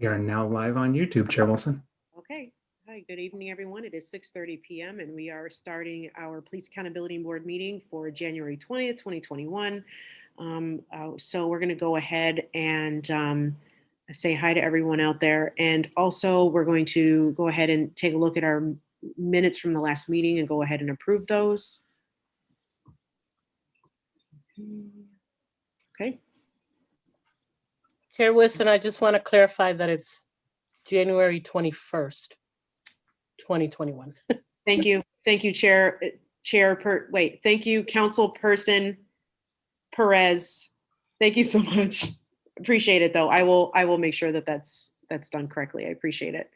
We are now live on YouTube, Chair Wilson. Okay. Hi, good evening, everyone. It is 6:30 p.m. and we are starting our Police Accountability Board meeting for January 20th, 2021. So we're going to go ahead and say hi to everyone out there. And also we're going to go ahead and take a look at our minutes from the last meeting and go ahead and approve those. Okay. Chair Wilson, I just want to clarify that it's January 21st, 2021. Thank you. Thank you, Chair. Thank you, Councilperson Perez. Thank you so much. Appreciate it, though. I will make sure that that's done correctly. I appreciate it.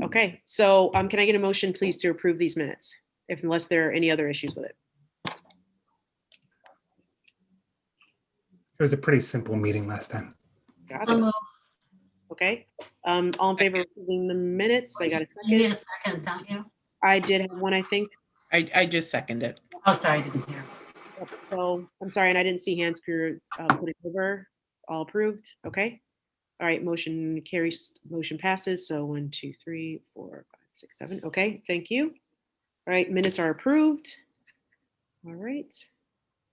Okay, so can I get a motion, please, to approve these minutes, unless there are any other issues with it? It was a pretty simple meeting last time. Gotcha. Okay. All in favor of approving the minutes? I got a second. You need a second, don't you? I did have one, I think. I just seconded. Oh, sorry, I didn't hear. So I'm sorry, and I didn't see hands put it over. All approved. Okay. All right. Motion carries. Motion passes. So 1, 2, 3, 4, 5, 6, 7. Okay. Thank you. All right. Minutes are approved. All right.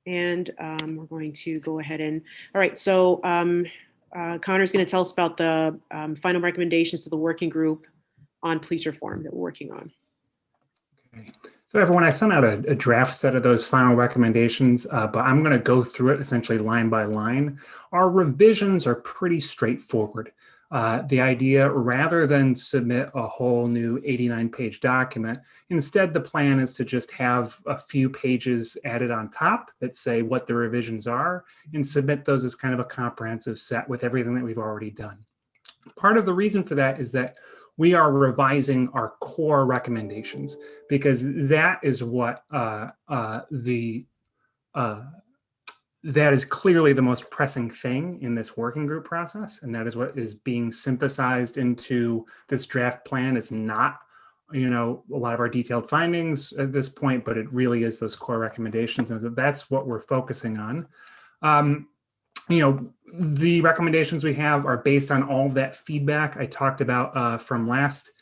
And we're going to go ahead and. All right. So Connor's going to tell us about the final recommendations to the working group on police reform that we're working on. Okay. So everyone, I sent out a draft set of those final recommendations, but I'm going to go through it essentially line by line. Our revisions are pretty straightforward. The idea, rather than submit a whole new 89-page document, instead the plan is to just have a few pages added on top that say what the revisions are and submit those as kind of a comprehensive set with everything that we've already done. Part of the reason for that is that we are revising our core recommendations because that is what that is clearly the most pressing thing in this working group process, and that is what is being synthesized into this draft plan. Is not, a lot of our detailed findings at this point, but it really is those core recommendations, and that's what we're focusing on. The recommendations we have are based on all of that feedback I talked about from last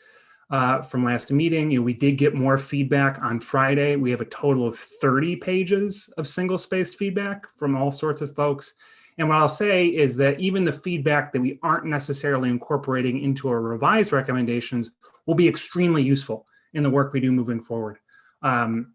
meeting. We did get more feedback on Friday. We have a total of 30 pages of single-spaced feedback from all sorts of folks. And what I'll say is that even the feedback that we aren't necessarily incorporating into our revised recommendations will be extremely useful in the work we do moving forward. And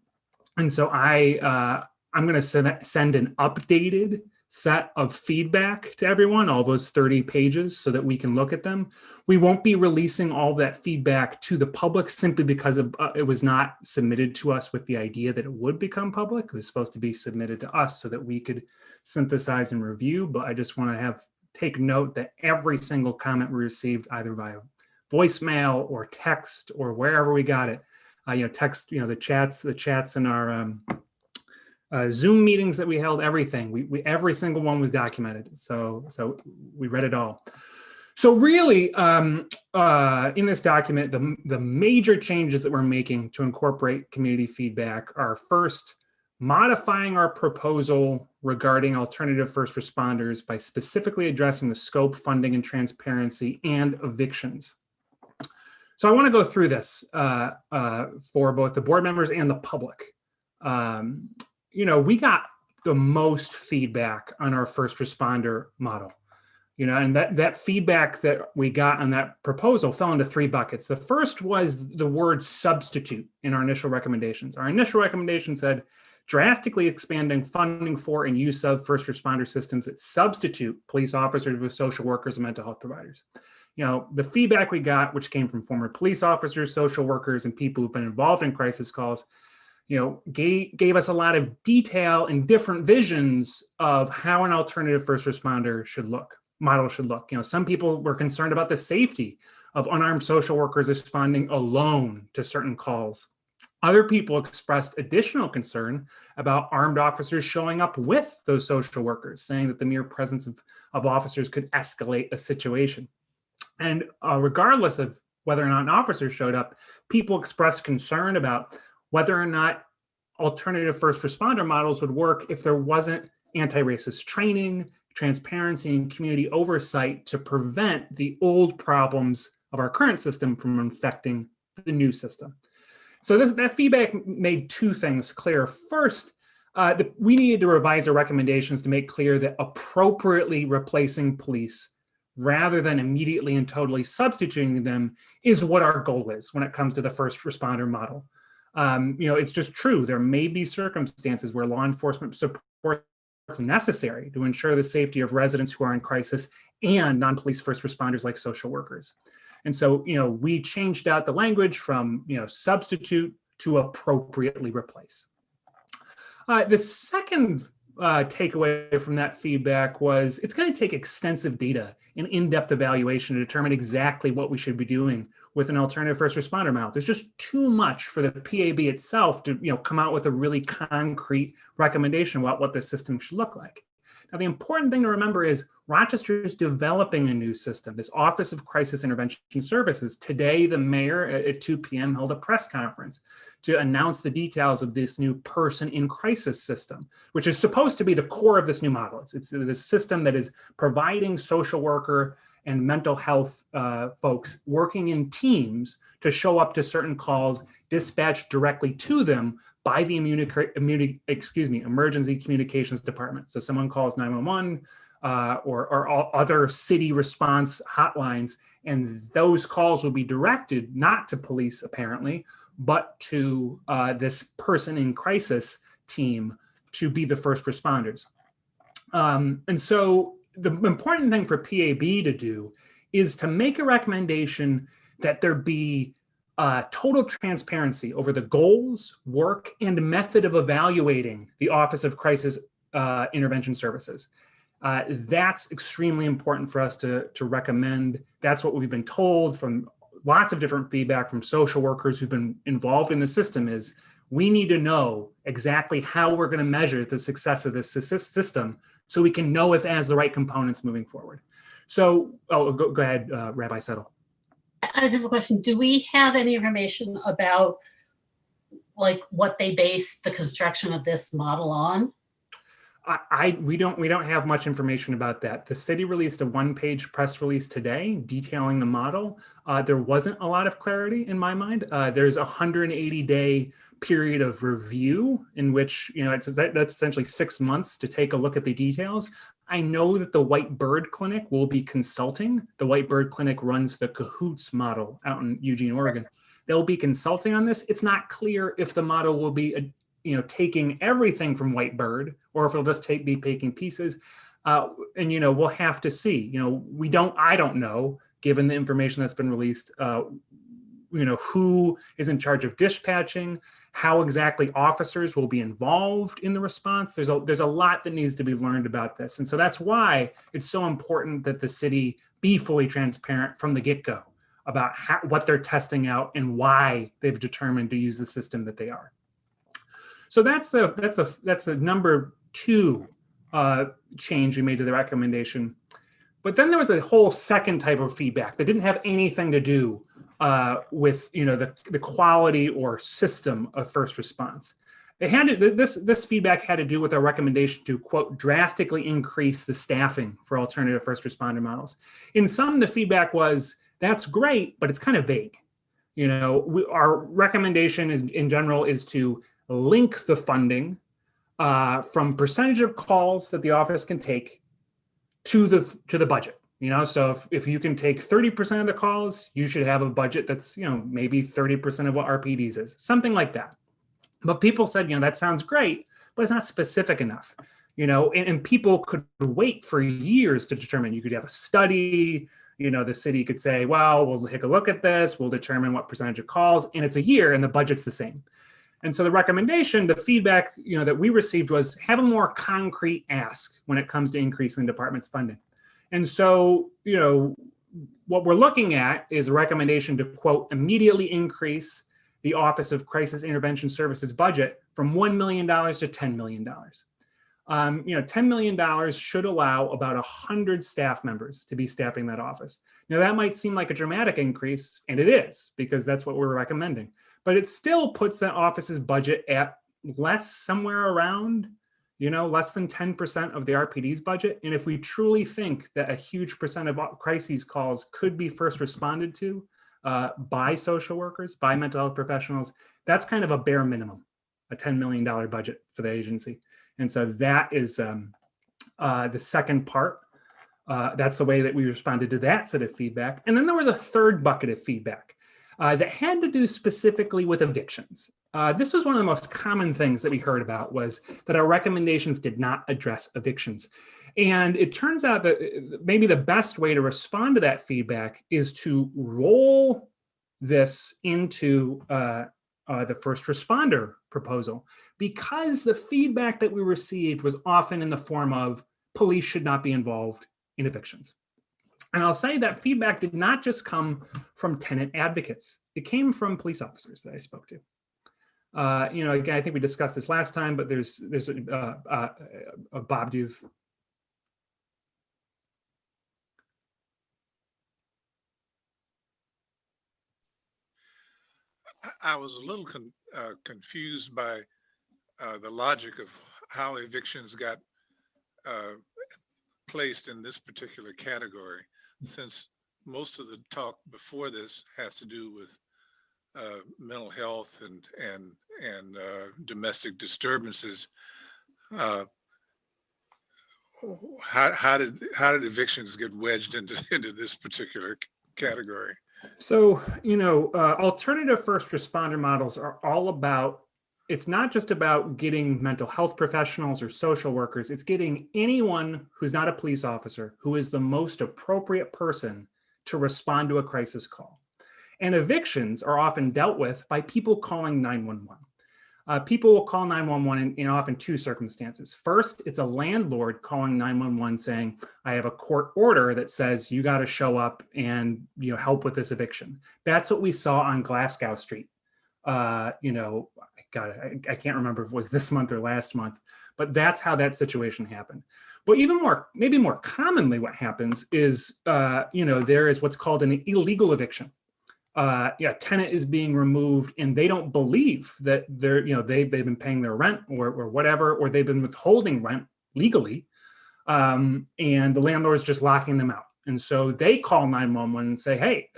so I'm going to send an updated set of feedback to everyone, all those 30 pages, so that we can look at them. We won't be releasing all that feedback to the public simply because it was not submitted to us with the idea that it would become public. It was supposed to be submitted to us so that we could synthesize and review. But I just want to take note that every single comment we received, either via voicemail or text or wherever we got it, text, the chats in our Zoom meetings that we held, everything. Every single one was documented. So we read it all. So really, in this document, the major changes that we're making to incorporate community feedback are, first, modifying our proposal regarding alternative first responders by specifically addressing the scope, funding, and transparency, and evictions. So I want to go through this for both the board members and the public. We got the most feedback on our first responder model, and that feedback that we got on that proposal fell into 3 buckets. The first was the word substitute in our initial recommendations. Our initial recommendation said drastically expanding funding for and use of first responder systems that substitute police officers with social workers and mental health providers. The feedback we got, which came from former police officers, social workers, and people who've been involved in crisis calls, gave us a lot of detail and different visions of how an alternative first responder model should look. Some people were concerned about the safety of unarmed social workers responding alone to certain calls. Other people expressed additional concern about armed officers showing up with those social workers, saying that the mere presence of officers could escalate a situation. And regardless of whether or not an officer showed up, people expressed concern about whether or not alternative first responder models would work if there wasn't anti-racist training, transparency and community oversight to prevent the old problems of our current system from infecting the new system. So that feedback made two things clear. First, we needed to revise our recommendations to make clear that appropriately replacing police rather than immediately and totally substituting them is what our goal is when it comes to the first responder model. It's just true. There may be circumstances where law enforcement support is necessary to ensure the safety of residents who are in crisis and non-police first responders like social workers. And so, we changed out the language from, substitute to appropriately replace. The second takeaway from that feedback was it's going to take extensive data and in-depth evaluation to determine exactly what we should be doing with an alternative first responder model. There's just too much for the PAB itself to come out with a really concrete recommendation about what this system should look like. Now, the important thing to remember is Rochester is developing a new system, this Office of Crisis Intervention Services. Today, the mayor at 2 p.m. held a press conference to announce the details of this new person in crisis system, which is supposed to be the core of this new model. It's the system that is providing social worker and mental health folks working in teams to show up to certain calls dispatched directly to them by the emergency communications department. So someone calls 911 or other city response hotlines, and those calls will be directed not to police apparently, but to this person in crisis team to be the first responders. And so the important thing for PAB to do is to make a recommendation that there be total transparency over the goals, work, and method of evaluating the Office of Crisis Intervention Services. That's extremely important for us to recommend. That's what we've been told from lots of different feedback from social workers who've been involved in the system is we need to know exactly how we're going to measure the success of this system so we can know if it has the right components moving forward. So, go ahead, Rabbi Settle. I just have a question. Do we have any information about what they based the construction of this model on? We don't have much information about that. The city released a one-page press release today detailing the model. There wasn't a lot of clarity in my mind. There's a 180-day period of review in which that's essentially 6 months to take a look at the details. I know that the White Bird Clinic will be consulting. The White Bird Clinic runs the Cahoots model out in Eugene, Oregon. They'll be consulting on this. It's not clear if the model will be taking everything from White Bird or if it'll just be taking pieces. And we'll have to see. I don't know, given the information that's been released, who is in charge of dispatching, how exactly officers will be involved in the response. There's a lot that needs to be learned about this. And so that's why it's so important that the city be fully transparent from the get-go about what they're testing out and why they've determined to use the system that they are. So that's the number 2 change we made to the recommendation. But then there was a whole second type of feedback that didn't have anything to do with the quality or system of first response. This feedback had to do with our recommendation to, quote, drastically increase the staffing for alternative first responder models. In some, the feedback was, that's great, but it's kind of vague. Our recommendation in general is to link the funding from percentage of calls that the office can take to the budget. So if you can take 30% of the calls, you should have a budget that's maybe 30% of what RPDs is, something like that. But people said, that sounds great, but it's not specific enough. And people could wait for years to determine. You could have a study. The city could say, well, we'll take a look at this. We'll determine what percentage of calls, and it's a year, and the budget's the same. And so the recommendation, the feedback, that we received was have a more concrete ask when it comes to increasing the department's funding. And so, what we're looking at is a recommendation to, quote, immediately increase the Office of Crisis Intervention Services budget from $1 million to $10 million. $10 million should allow about 100 staff members to be staffing that office. Now, that might seem like a dramatic increase, and it is, because that's what we're recommending. But it still puts that office's budget at somewhere around less than 10% of the RPD's budget. And if we truly think that a huge percent of crises calls could be first responded to by social workers, by mental health professionals, that's kind of a bare minimum, a $10 million budget for the agency. And so that is the second part. That's the way that we responded to that set of feedback. And then there was a third bucket of feedback that had to do specifically with evictions. This was one of the most common things that we heard about, was that our recommendations did not address evictions. And it turns out that maybe the best way to respond to that feedback is to roll this into the first responder proposal, because the feedback that we received was often in the form of police should not be involved in evictions. And I'll say that feedback did not just come from tenant advocates. It came from police officers that I spoke to. Again, I think we discussed this last time, but there's Bob, do you have... I was a little confused by the logic of how evictions got placed in this particular category, since most of the talk before this has to do with mental health and domestic disturbances. How did evictions get wedged into this particular category? So, alternative first responder models are all about, it's not just about getting mental health professionals or social workers, it's getting anyone who's not a police officer who is the most appropriate person to respond to a crisis call. And evictions are often dealt with by people calling 911. People will call 911 in often two circumstances. First, it's a landlord calling 911 saying, I have a court order that says you got to show up and help with this eviction. That's what we saw on Glasgow Street. I can't remember if it was this month or last month, but that's how that situation happened. But maybe more commonly, what happens is, there is what's called an illegal eviction. Tenant is being removed and they don't believe that they've been paying their rent or whatever, or they've been withholding rent legally, and the landlord is just locking them out. And so they call 911 and say, hey,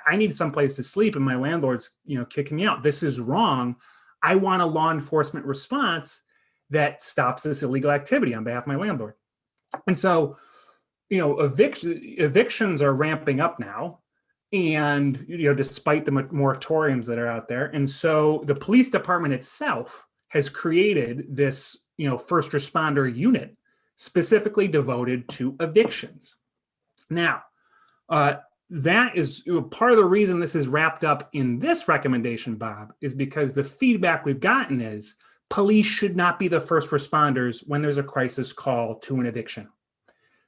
I need someplace to sleep and my landlord's kicking me out. This is wrong. I want a law enforcement response that stops this illegal activity on behalf of my landlord. And so, evictions are ramping up now. And, despite the moratoriums that are out there. And so the police department itself has created this, first responder unit specifically devoted to evictions. Now, that is part of the reason this is wrapped up in this recommendation, Bob, is because the feedback we've gotten is police should not be the first responders when there's a crisis call to an eviction.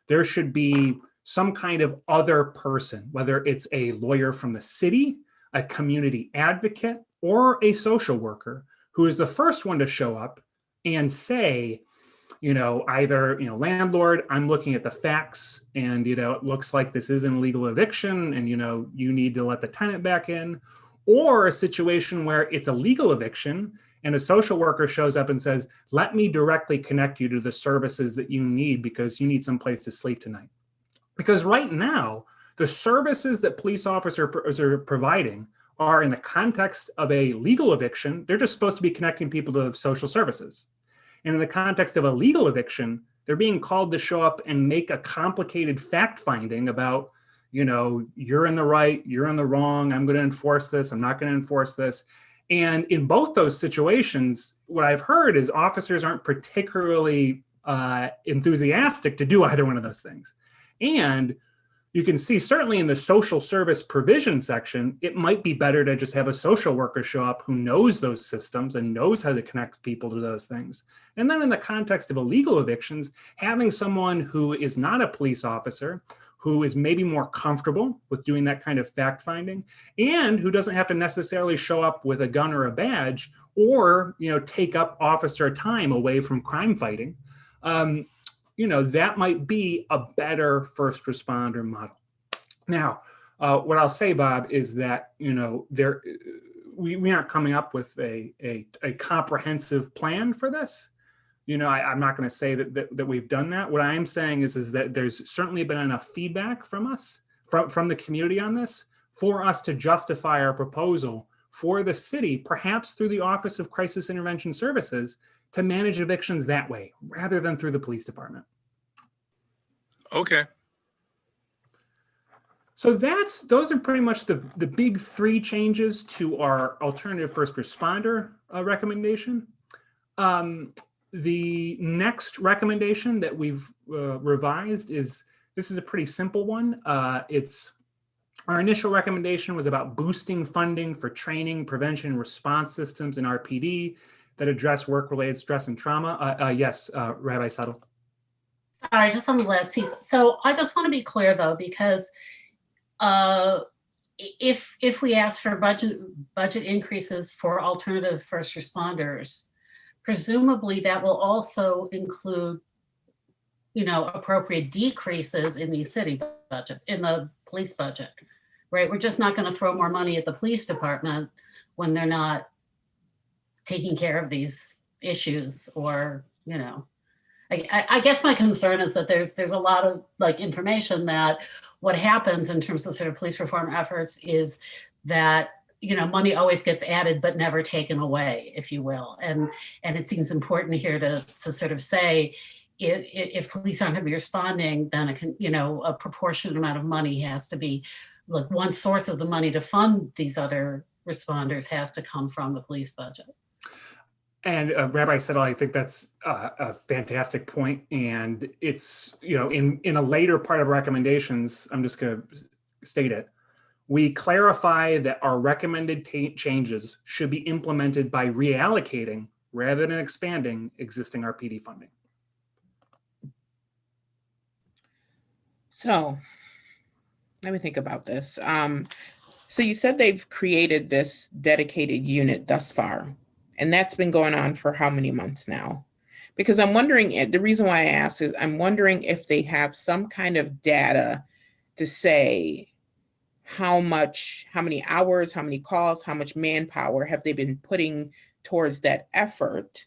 There should be some kind of other person, whether it's a lawyer from the city, a community advocate, or a social worker, who is the first one to show up and say, either, landlord, I'm looking at the facts and, it looks like this is an illegal eviction and, you need to let the tenant back in, or a situation where it's a legal eviction and a social worker shows up and says, let me directly connect you to the services that you need because you need some place to sleep tonight. Because right now, the services that police officers are providing are, in the context of a legal eviction, they're just supposed to be connecting people to social services. And in the context of a legal eviction, they're being called to show up and make a complicated fact finding about, you're in the right, you're in the wrong, I'm going to enforce this, I'm not going to enforce this. And in both those situations, what I've heard is officers aren't particularly enthusiastic to do either one of those things. And you can see, certainly in the social service provision section, it might be better to just have a social worker show up who knows those systems and knows how to connect people to those things. And then in the context of illegal evictions, having someone who is not a police officer, who is maybe more comfortable with doing that kind of fact finding, and who doesn't have to necessarily show up with a gun or a badge, or take up officer time away from crime fighting. That might be a better first responder model. Now, what I'll say, Bob, is that, we aren't coming up with a comprehensive plan for this, I'm not going to say that we've done that. What I'm saying is that there's certainly been enough feedback from us, from the community on this, for us to justify our proposal for the city, perhaps through the Office of Crisis Intervention Services, to manage evictions that way, rather than through the police department. Okay. So those are pretty much the big three changes to our alternative first responder recommendation. The next recommendation that we've revised this is a pretty simple one. Our initial recommendation was about boosting funding for training, prevention, and response systems in RPD that address work-related stress and trauma. Yes, Rabbi Settle. All right, just on the last piece. So I just want to be clear though, because if we ask for budget increases for alternative first responders, presumably that will also include, appropriate decreases in the city budget, in the police budget, right? We're just not going to throw more money at the police department when they're not taking care of these issues, or, I guess my concern is that there's a lot of information that what happens in terms of sort of police reform efforts is that money always gets added but never taken away, if you will. And it seems important here to sort of say, if police aren't going to be responding, then a proportionate amount of money has to be, one source of the money to fund these other responders has to come from the police budget. And Rabbi Settle, I think that's a fantastic point. And it's, in a later part of recommendations, I'm just going to state it. We clarify that our recommended changes should be implemented by reallocating rather than expanding existing RPD funding. So let me think about this. So you said they've created this dedicated unit thus far, and that's been going on for how many months now? Because I'm wondering, the reason why I ask is I'm wondering if they have some kind of data to say how many hours, how many calls, how much manpower have they been putting towards that effort,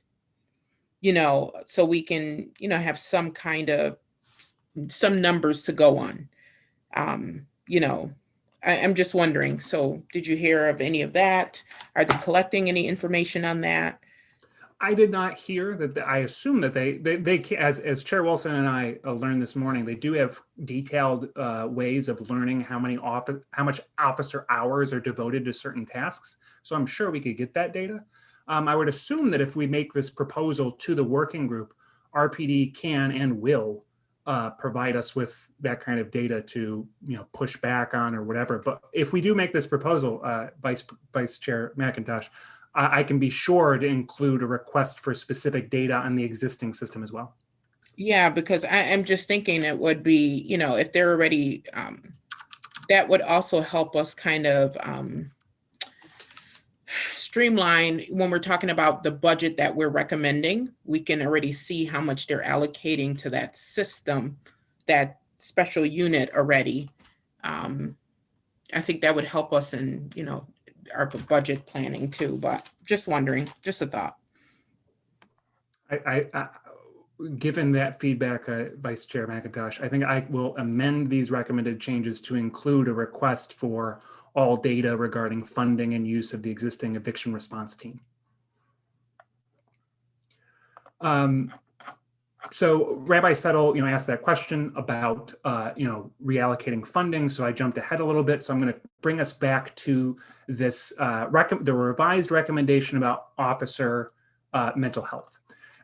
so we can, have some numbers to go on. I'm just wondering, so did you hear of any of that? Are they collecting any information on that? I did not hear that. I assume that they as Chair Wilson and I learned this morning, they do have detailed ways of learning how much officer hours are devoted to certain tasks. So I'm sure we could get that data. I would assume that if we make this proposal to the working group, RPD can and will provide us with that kind of data to push back on or whatever. But if we do make this proposal, Vice Chair McIntosh, I can be sure to include a request for specific data on the existing system as well. Yeah, because I'm just thinking it would be, if they're already, that would also help us kind of streamline when we're talking about the budget that we're recommending. We can already see how much they're allocating to that system, that special unit already. I think that would help us in, our budget planning too, but just wondering, just a thought. Given that feedback, Vice Chair McIntosh, I think I will amend these recommended changes to include a request for all data regarding funding and use of the existing eviction response team. So Rabbi Settle, asked that question about, reallocating funding. So I jumped ahead a little bit. So I'm going to bring us back to this, the revised recommendation about officer mental health.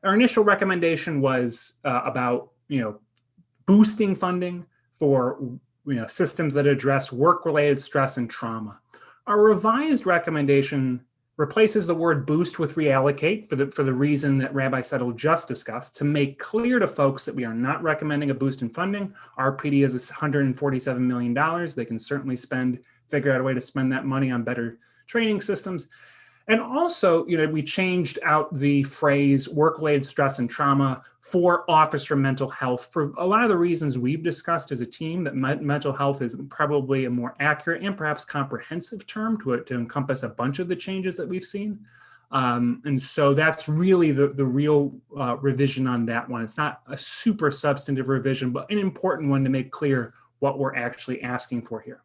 Our initial recommendation was about, boosting funding for, systems that address work-related stress and trauma. Our revised recommendation replaces the word boost with reallocate for the reason that Rabbi Settle just discussed, to make clear to folks that we are not recommending a boost in funding. RPD is $147 million. They can certainly figure out a way to spend that money on better training systems. And also, we changed out the phrase work-related stress and trauma for officer mental health for a lot of the reasons we've discussed as a team, that mental health is probably a more accurate and perhaps comprehensive term to encompass a bunch of the changes that we've seen. And so that's really the real revision on that one. It's not a super substantive revision, but an important one to make clear what we're actually asking for here.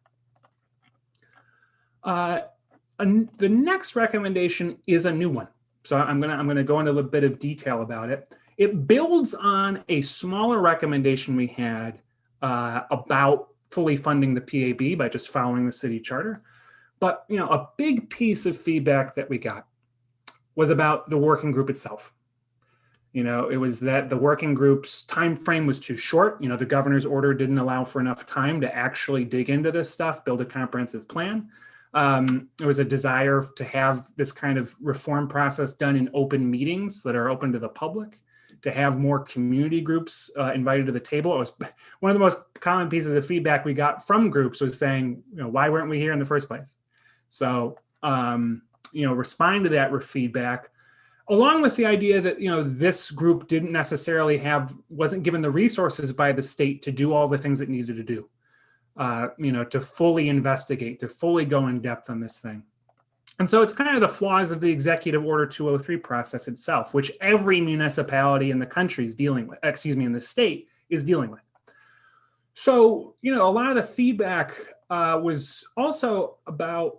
The next recommendation is a new one. So I'm gonna go into a little bit of detail about it. It builds on a smaller recommendation we had about fully funding the PAB by just following the city charter. But a big piece of feedback that we got was about the working group itself. It was that the working group's time frame was too short. The governor's order didn't allow for enough time to actually dig into this stuff, build a comprehensive plan. There was a desire to have this kind of reform process done in open meetings that are open to the public, to have more community groups invited to the table. It was one of the most common pieces of feedback we got from groups was saying, why weren't we here in the first place? So, responding to that feedback, along with the idea that, this group didn't necessarily wasn't given the resources by the state to do all the things it needed to do, to fully investigate, to fully go in depth on this thing. And so it's kind of the flaws of the Executive Order 203 process itself, which every municipality in the country is dealing with, in the state is dealing with. So, a lot of the feedback was also about,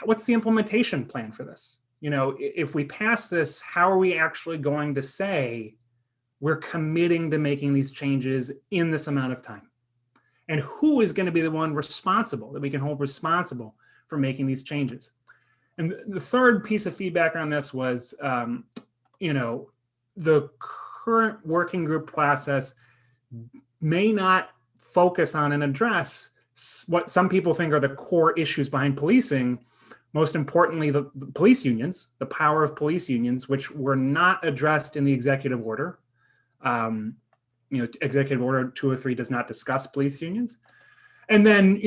what's the implementation plan for this? If we pass this, how are we actually going to say we're committing to making these changes in this amount of time? And who is going to be the one responsible that we can hold responsible for making these changes? And the third piece of feedback on this was, the current working group process may not focus on and address what some people think are the core issues behind policing. Most importantly, the police unions, the power of police unions, which were not addressed in the executive order. Executive Order 203 does not discuss police unions. And then,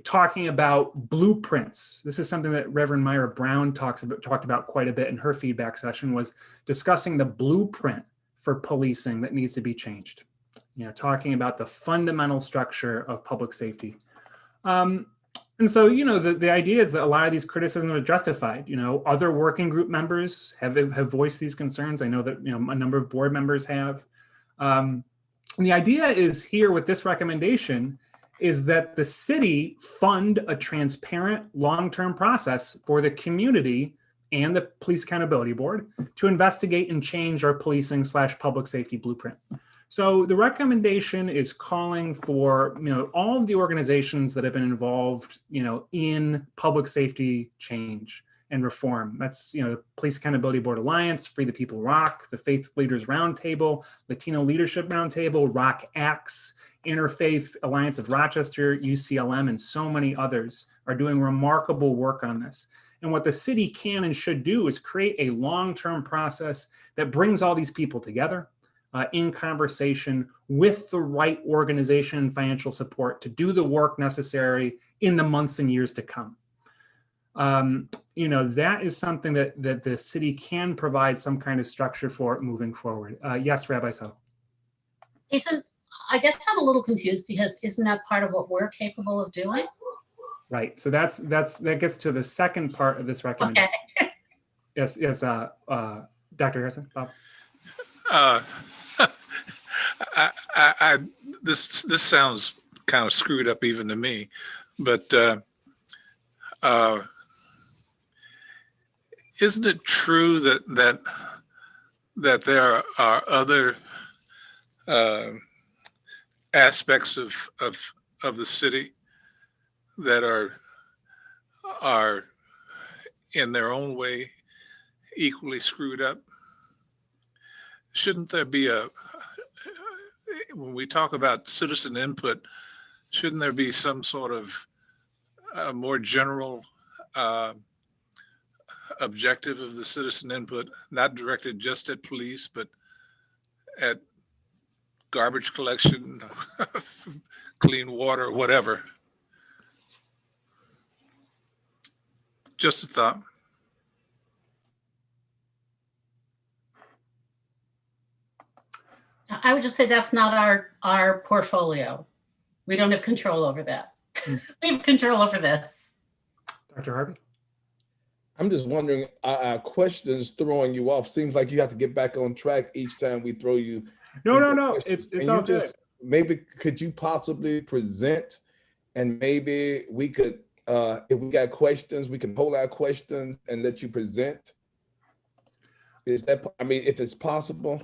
talking about blueprints. This is something that Reverend Myra Brown talked about quite a bit in her feedback session, was discussing the blueprint for policing that needs to be changed. Talking about the fundamental structure of public safety. And so, the idea is that a lot of these criticisms are justified. Other working group members have voiced these concerns. I know that, a number of board members have. And the idea is here with this recommendation is that the city fund a transparent long-term process for the community and the Police Accountability Board to investigate and change our policing/public safety blueprint. So the recommendation is calling for, all of the organizations that have been involved, in public safety change and reform. That's, the Police Accountability Board Alliance, Free the People Rock, the Faith Leaders Roundtable, Latino Leadership Roundtable, Rock Acts, Interfaith Alliance of Rochester, UCLM, and so many others are doing remarkable work on this. And what the city can and should do is create a long-term process that brings all these people together in conversation with the right organization and financial support to do the work necessary in the months and years to come. That is something that the city can provide some kind of structure for moving forward. Yes, Rabbi So. I guess I'm a little confused because isn't that part of what we're capable of doing? Right. So that gets to the second part of this recommendation. Okay. Yes. Dr. Harrison, Bob. This sounds kind of screwed up even to me, but isn't it true that there are other aspects of the city that are in their own way equally screwed up? Shouldn't there be when we talk about citizen input, shouldn't there be some sort of more general objective of the citizen input, not directed just at police, but at garbage collection, clean water, whatever? Just a thought. I would just say that's not our portfolio. We don't have control over that. We have control over this. Dr. Harvey? I'm just wondering, are questions throwing you off? Seems like you have to get back on track each time we throw you. No. It's Can all you good. just, maybe could you possibly present, and maybe we could, if we got questions, we can hold our questions and let you present? Is that, I mean, if it's possible?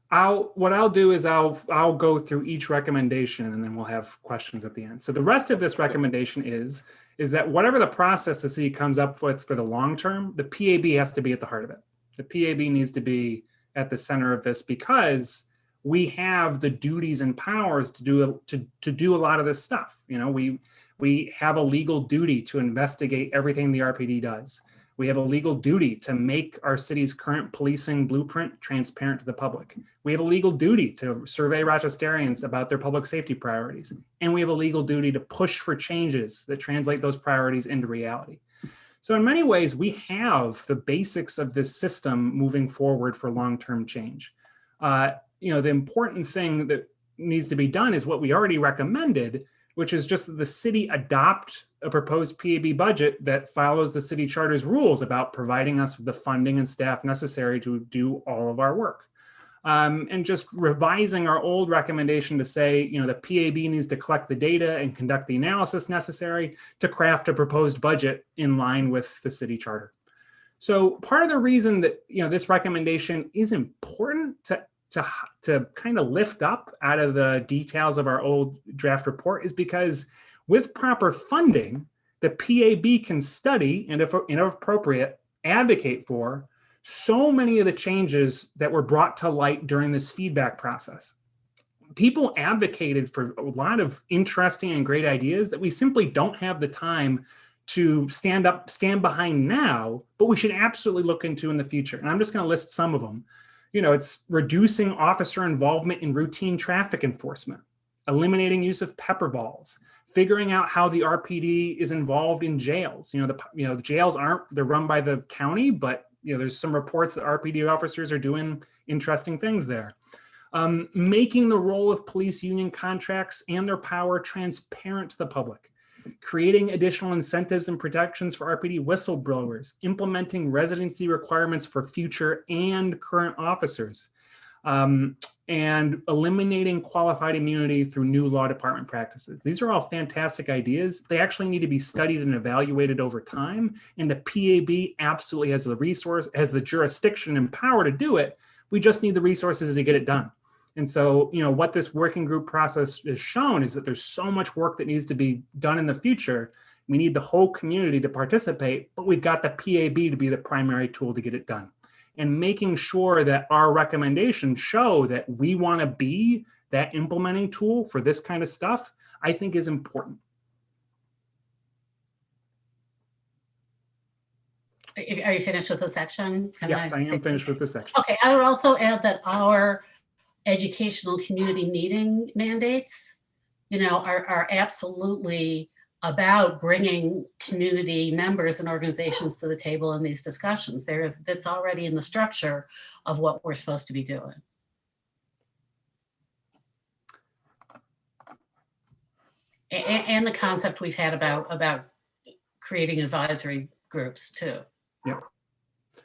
What I'll do is I'll go through each recommendation and then we'll have questions at the end. So the rest of this recommendation is that whatever the process the city comes up with for the long term, the PAB has to be at the heart of it. The PAB needs to be at the center of this because we have the duties and powers to do a lot of this stuff. You know, we have a legal duty to investigate everything the RPD does. We have a legal duty to make our city's current policing blueprint transparent to the public. We have a legal duty to survey Rochesterians about their public safety priorities. And we have a legal duty to push for changes that translate those priorities into reality. So in many ways, we have the basics of this system moving forward for long-term change. You know, the important thing that needs to be done is what we already recommended, which is just that the city adopt a proposed PAB budget that follows the city charter's rules about providing us with the funding and staff necessary to do all of our work. And just revising our old recommendation to say, you know, the PAB needs to collect the data and conduct the analysis necessary to craft a proposed budget in line with the city charter. So part of the reason that, you know, this recommendation is important to kind of lift up out of the details of our old draft report is because with proper funding, the PAB can study and, if inappropriate, advocate for so many of the changes that were brought to light during this feedback process. People advocated for a lot of interesting and great ideas that we simply don't have the time to stand behind now, but we should absolutely look into in the future. And I'm just going to list some of them. You know, it's reducing officer involvement in routine traffic enforcement, eliminating use of pepper balls, figuring out how the RPD is involved in jails. The jails they're run by the county, but there's some reports that RPD officers are doing interesting things there. Making the role of police union contracts and their power transparent to the public. Creating additional incentives and protections for RPD whistleblowers, implementing residency requirements for future and current officers, and eliminating qualified immunity through new law department practices. These are all fantastic ideas. They actually need to be studied and evaluated over time, and the PAB absolutely has the resource, has the jurisdiction and power to do it. We just need the resources to get it done. And so, what this working group process has shown is that there's so much work that needs to be done in the future. We need the whole community to participate, but we've got the PAB to be the primary tool to get it done. And making sure that our recommendations show that we want to be that implementing tool for this kind of stuff, I think is important. Are you finished with the section? Yes, I am finished with this section. Okay, I would also add that our educational community meeting mandates, are absolutely about bringing community members and organizations to the table in these discussions. That's already in the structure of what we're supposed to be doing. And the concept we've had about creating advisory groups too. Yep.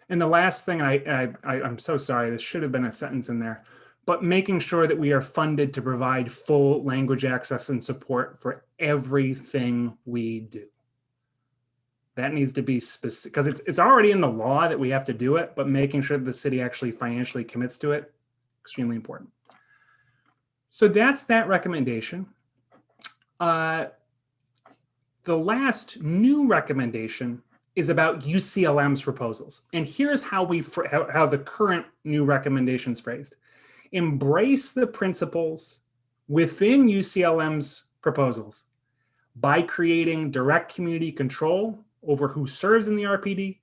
And the last thing, I'm so sorry, this should have been a sentence in there, but making sure that we are funded to provide full language access and support for everything we do. That needs to be specific, because it's already in the law that we have to do it, but making sure that the city actually financially commits to it, extremely important. So that's that recommendation. The last new recommendation is about UCLM's proposals. And here's how the current new recommendations phrased. Embrace the principles within UCLM's proposals by creating direct community control over who serves in the RPD,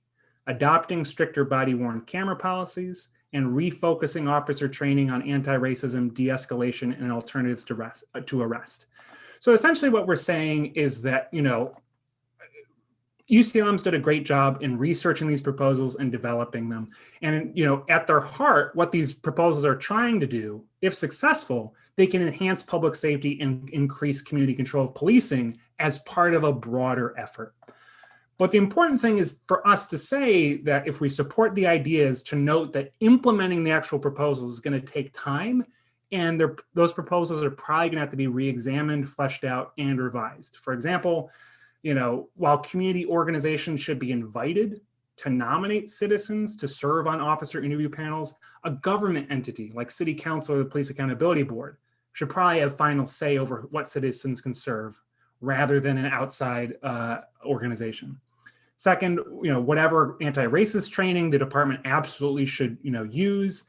adopting stricter body-worn camera policies, and refocusing officer training on anti-racism, de-escalation, and alternatives to arrest. So essentially what we're saying is that, UCLM's did a great job in researching these proposals and developing them. And, at their heart, what these proposals are trying to do, if successful, they can enhance public safety and increase community control of policing as part of a broader effort. But the important thing is for us to say that if we support the ideas, to note that implementing the actual proposals is going to take time, and those proposals are probably going to have to be re-examined, fleshed out, and revised. For example, while community organizations should be invited to nominate citizens to serve on officer interview panels, a government entity like City Council or the Police Accountability Board should probably have final say over what citizens can serve, rather than an outside organization. Second, whatever anti-racist training the department absolutely should, use,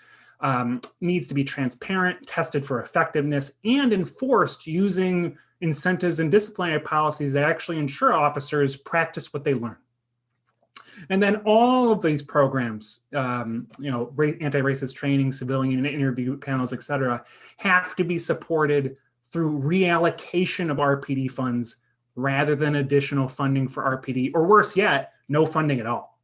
needs to be transparent, tested for effectiveness, and enforced using incentives and disciplinary policies that actually ensure officers practice what they learn. And then all of these programs, anti-racist training, civilian interview panels, et cetera, have to be supported through reallocation of RPD funds rather than additional funding for RPD, or worse yet, no funding at all.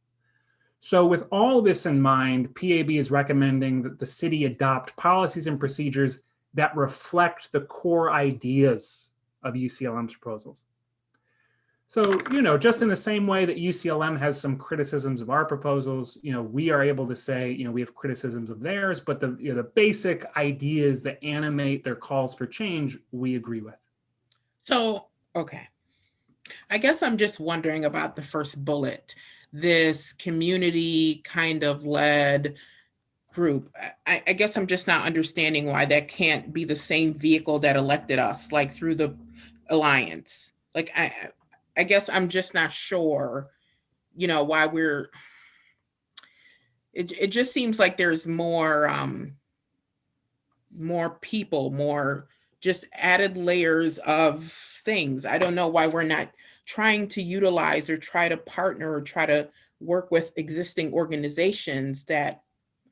So with all this in mind, PAB is recommending that the city adopt policies and procedures that reflect the core ideas of UCLM's proposals. So, just in the same way that UCLM has some criticisms of our proposals, we are able to say, we have criticisms of theirs, but the basic ideas that animate their calls for change, we agree with. So, okay. I guess I'm just wondering about the first bullet, this community kind of led group. I guess I'm just not understanding why that can't be the same vehicle that elected us, like through the alliance. Like, I guess I'm just not sure, why it just seems like there's more people, more just added layers of things. I don't know why we're not trying to utilize or try to partner or try to work with existing organizations that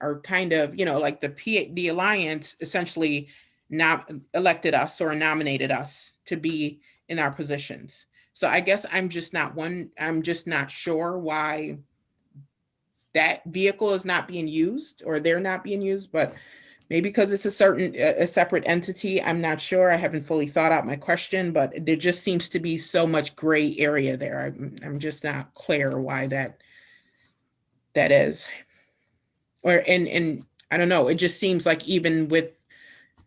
are kind of, like the Alliance essentially not elected us or nominated us to be in our positions. So I guess I'm just not sure why that vehicle is not being used, or they're not being used, but maybe because it's a separate entity. I'm not sure. I haven't fully thought out my question, but there just seems to be so much gray area there. I'm just not clear why that is. And I don't know, it just seems like even with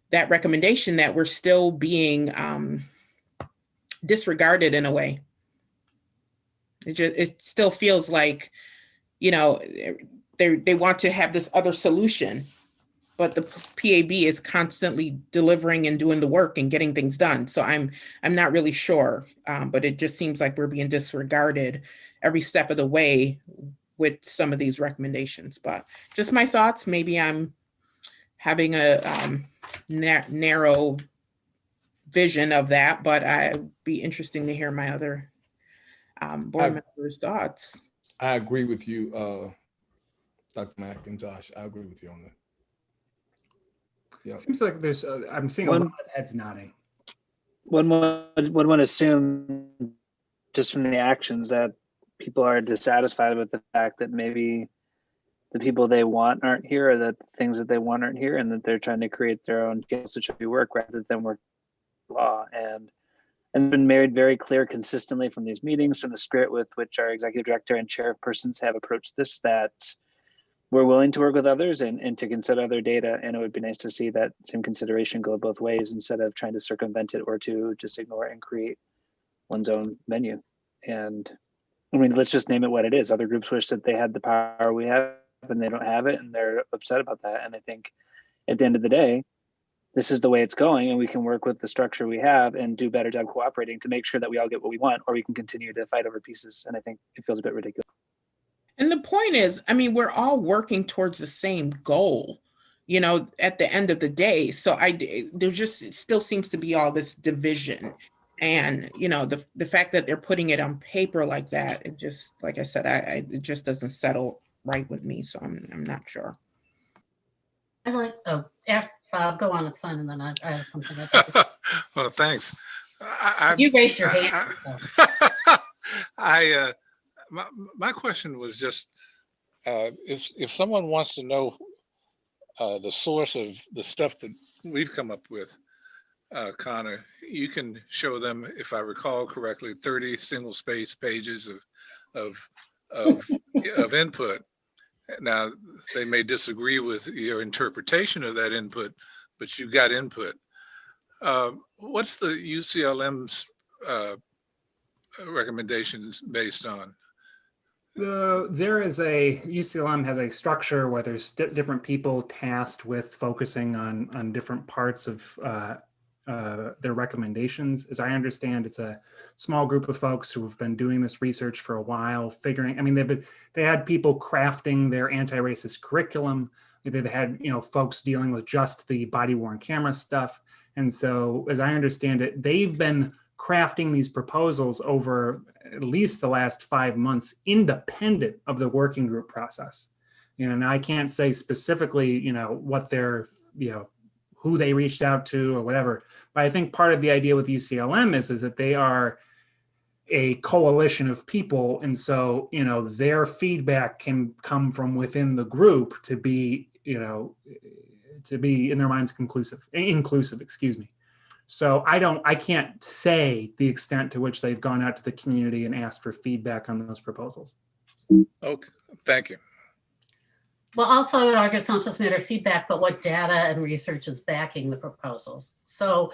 that recommendation that we're still being disregarded in a way. It still feels like, they want to have this other solution, but the PAB is constantly delivering and doing the work and getting things done. So I'm not really sure, but it just seems like we're being disregarded every step of the way with some of these recommendations. But just my thoughts. Maybe I'm having a narrow vision of that, but I'd be interesting to hear my other board members' thoughts. I agree with you, Dr. Mack and Josh. I agree with you on that. Yeah. Seems like there's, I'm seeing a lot of heads nodding. One would assume just from the actions that people are dissatisfied with the fact that maybe the people they want aren't here, or that things that they want aren't here, and that they're trying to create their own channels to try to work rather than work law. And been made very clear consistently from these meetings, from the spirit with which our executive director and chairpersons have approached this, that we're willing to work with others and to consider other data. And it would be nice to see that same consideration go both ways, instead of trying to circumvent it or to just ignore it and create one's own menu. And I mean, let's just name it what it is. Other groups wish that they had the power we have, and they don't have it, and they're upset about that. And I think at the end of the day, this is the way it's going, and we can work with the structure we have and do a better job cooperating to make sure that we all get what we want, or we can continue to fight over pieces. And I think it feels a bit ridiculous. And the point is, I mean, we're all working towards the same goal, at the end of the day. So there just still seems to be all this division. And, the fact that they're putting it on paper like that, it just, like I said, it just doesn't settle right with me. So I'm not sure. Go on, it's fine, and then I have something. Well, thanks. You raised your hand. My question was just, if someone wants to know the source of the stuff that we've come up with, Connor, you can show them, if I recall correctly, 30 single space pages of, of input. Now, they may disagree with your interpretation of that input, but you got input. What's the UCLM's recommendations based on? There is a UCLM has a structure where there's different people tasked with focusing on different parts of their recommendations. As I understand, it's a small group of folks who have been doing this research for a while, figuring. I mean, they had people crafting their anti-racist curriculum. They've had folks dealing with just the body-worn camera stuff, and so as I understand it, they've been crafting these proposals over at least the last 5 months, independent of the working group process. And I can't say specifically, what they're, who they reached out to or whatever. But I think part of the idea with UCLM is that they are a coalition of people. And so, their feedback can come from within the group to be, to be in their minds inclusive, excuse me. So I can't say the extent to which they've gone out to the community and asked for feedback on those proposals. Okay, thank you. Well, also I would argue it's not just a matter of feedback, but what data and research is backing the proposals. So,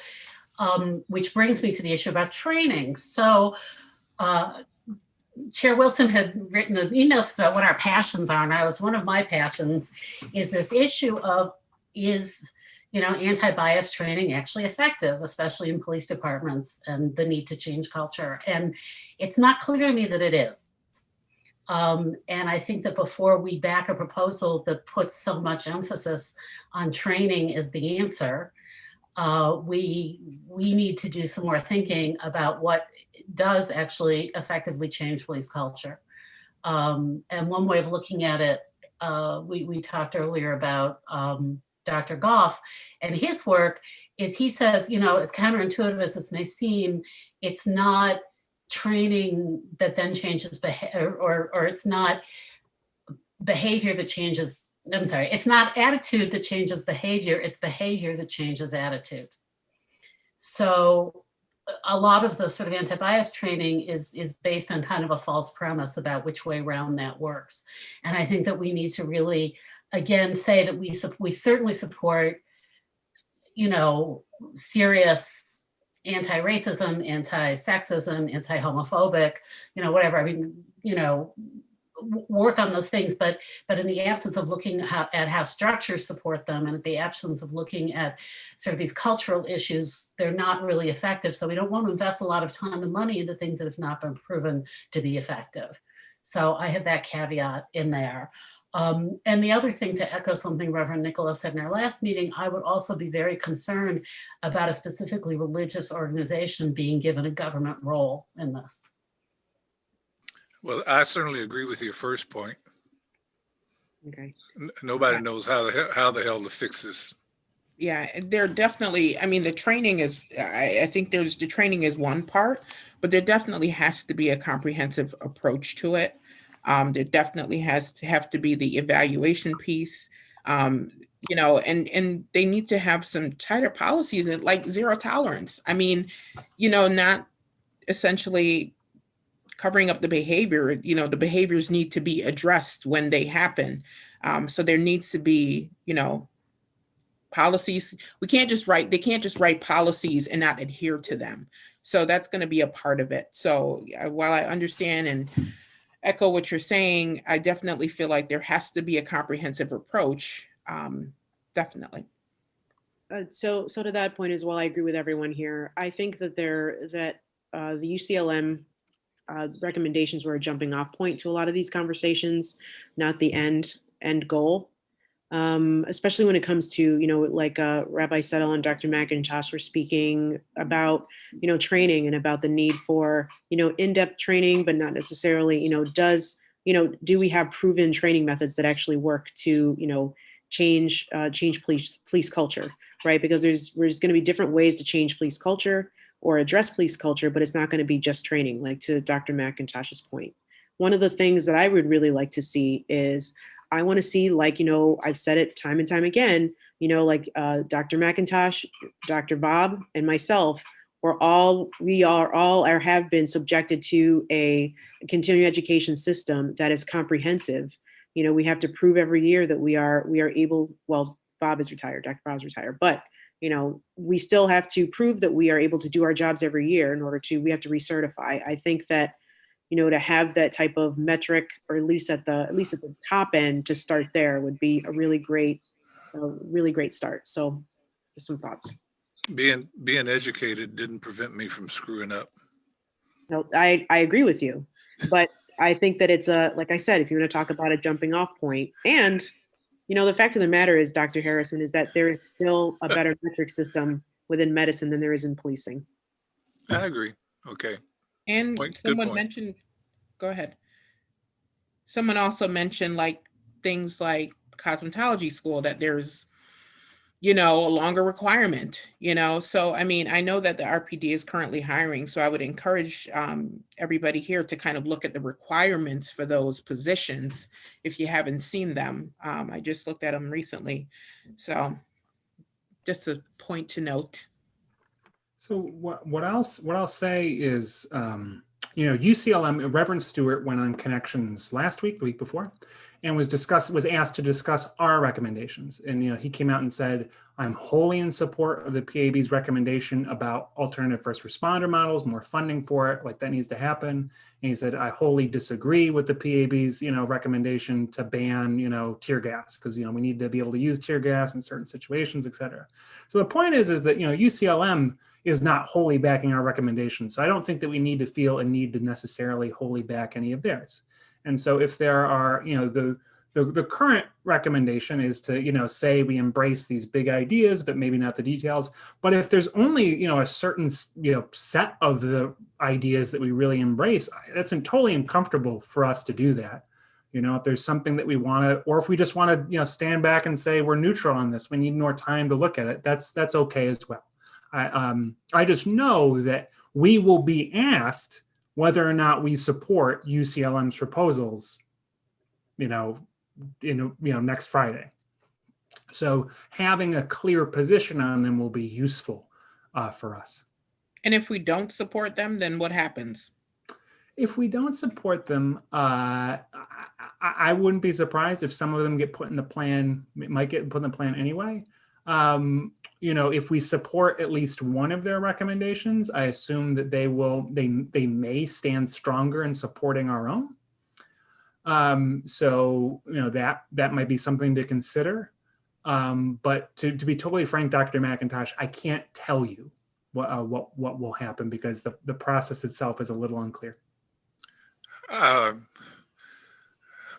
which brings me to the issue about training. So, Chair Wilson had written an email about what our passions are, and one of my passions is this issue of anti-bias training actually effective, especially in police departments, and the need to change culture. And it's not clear to me that it is. And I think that before we back a proposal that puts so much emphasis on training as the answer, we need to do some more thinking about what does actually effectively change police culture. And one way of looking at it, we talked earlier about Dr. Goff and his work is he says, as counterintuitive as this may seem, it's not training that then changes behavior, or it's not behavior that changes. I'm sorry, it's not attitude that changes behavior, it's behavior that changes attitude. So a lot of the sort of anti-bias training is based on kind of a false premise about which way around that works. And I think that we need to really, again, say that we certainly support, serious anti-racism, anti-sexism, anti-homophobic, whatever. I mean, work on those things, but in the absence of looking at how structures support them, and at the absence of looking at sort of these cultural issues, they're not really effective. So we don't want to invest a lot of time and money into things that have not been proven to be effective. So I have that caveat in there. And the other thing, to echo something Reverend Nicholas said in our last meeting, I would also be very concerned about a specifically religious organization being given a government role in this. Well, I certainly agree with your first point. Okay. Nobody knows how the hell to fix this. Yeah, there definitely, I mean, the training is, I think the training is one part, but there definitely has to be a comprehensive approach to it. There definitely has to have to be the evaluation piece, and they need to have some tighter policies and like zero tolerance. I mean, not essentially covering up the behavior, the behaviors need to be addressed when they happen. So there needs to be, policies. They can't just write policies and not adhere to them. So that's going to be a part of it. So while I understand and echo what you're saying, I definitely feel like there has to be a comprehensive approach. Definitely. So to that point as well, I agree with everyone here. I think that the UCLM recommendations were a jumping off point to a lot of these conversations, not the end goal. Especially when it comes to, like Rabbi Settle and Dr. McIntosh were speaking about, training and about the need for, in-depth training, but not necessarily, do we have proven training methods that actually work to, change police culture, right? Because there's going to be different ways to change police culture or address police culture, but it's not going to be just training, like to Dr. McIntosh's point. One of the things that I would really like to see is, I want to see, like, I've said it time and time again, like Dr. McIntosh, Dr. Bob, and myself we are all or have been subjected to a continuing education system that is comprehensive. You know, we have to prove every year that we are able, well, Bob is retired, Dr. Bob's retired, but you know, we still have to prove that we are able to do our jobs every year in order to, we have to recertify. I think that, you know, to have that type of metric, or at least at the top end to start there would be a really great start. So just some thoughts. Being educated didn't prevent me from screwing up. No, I agree with you, but I think that it's like I said, if you want to talk about a jumping off point, and you know, the fact of the matter is, Dr. Harrison, is that there is still a better metric system within medicine than there is in policing. I agree. Okay. And Good someone point. mentioned, go ahead. Someone also mentioned like things like cosmetology school, that there's, you know, a longer requirement, you know. So, I mean, I know that the RPD is currently hiring, so I would encourage everybody here to kind of look at the requirements for those positions if you haven't seen them. I just looked at them recently. So just a point to note. So what I'll say is, you know, UCLM, Reverend Stewart went on Connections last week, the week before, and was asked to discuss our recommendations. And, you know, he came out and said, I'm wholly in support of the PAB's recommendation about alternative first responder models, more funding for it, like that needs to happen. And he said, I wholly disagree with the PAB's, you know, recommendation to ban, you know, tear gas, because, you know, we need to be able to use tear gas in certain situations, et cetera. So the point is that, you know, UCLM is not wholly backing our recommendations. So I don't think that we need to feel a need to necessarily wholly back any of theirs. And so if there are, you know, the current recommendation is to, you know, say we embrace these big ideas, but maybe not the details. But if there's only, you know, a certain, you know, set of the ideas that we really embrace, that's totally uncomfortable for us to do that. You know, if there's something that we want to, or if we just want to, you know, stand back and say we're neutral on this, we need more time to look at it, that's okay as well. I just know that we will be asked whether or not we support UCLM's proposals, you know, next Friday. So having a clear position on them will be useful for us. And if we don't support them, then what happens? If we don't support them, I wouldn't be surprised if some of them get put in the plan, might get put in the plan anyway. You know, if we support at least one of their recommendations, I assume that they may stand stronger in supporting our own. So, you know, that might be something to consider. But to be totally frank, Dr. McIntosh, I can't tell you what will happen because the process itself is a little unclear.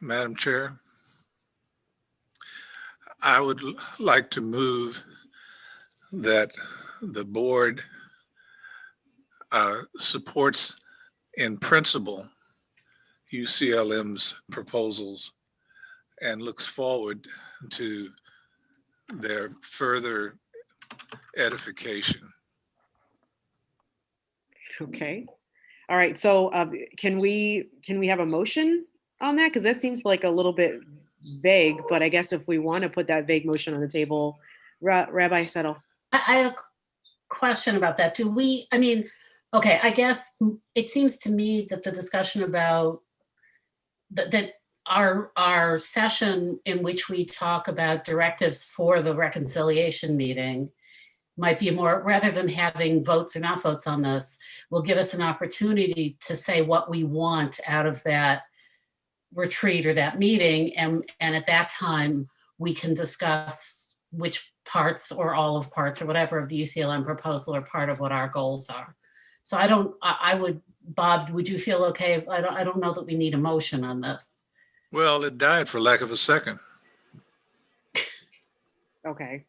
Madam Chair, I would like to move that the board supports in principle UCLM's proposals and looks forward to their further edification. Okay. All right. So can we have a motion on that? Because that seems like a little bit vague, but I guess if we want to put that vague motion on the table, Rabbi Settle. I have a question about that. Okay, I guess it seems to me that the discussion about that our session in which we talk about directives for the reconciliation meeting might be more, rather than having votes or not votes on this, will give us an opportunity to say what we want out of that retreat or that meeting. And at that time, we can discuss which parts or all of parts or whatever of the UCLM proposal are part of what our goals are. So Bob, would you feel okay if, I don't know that we need a motion on this. Well, it died for lack of a second. Okay.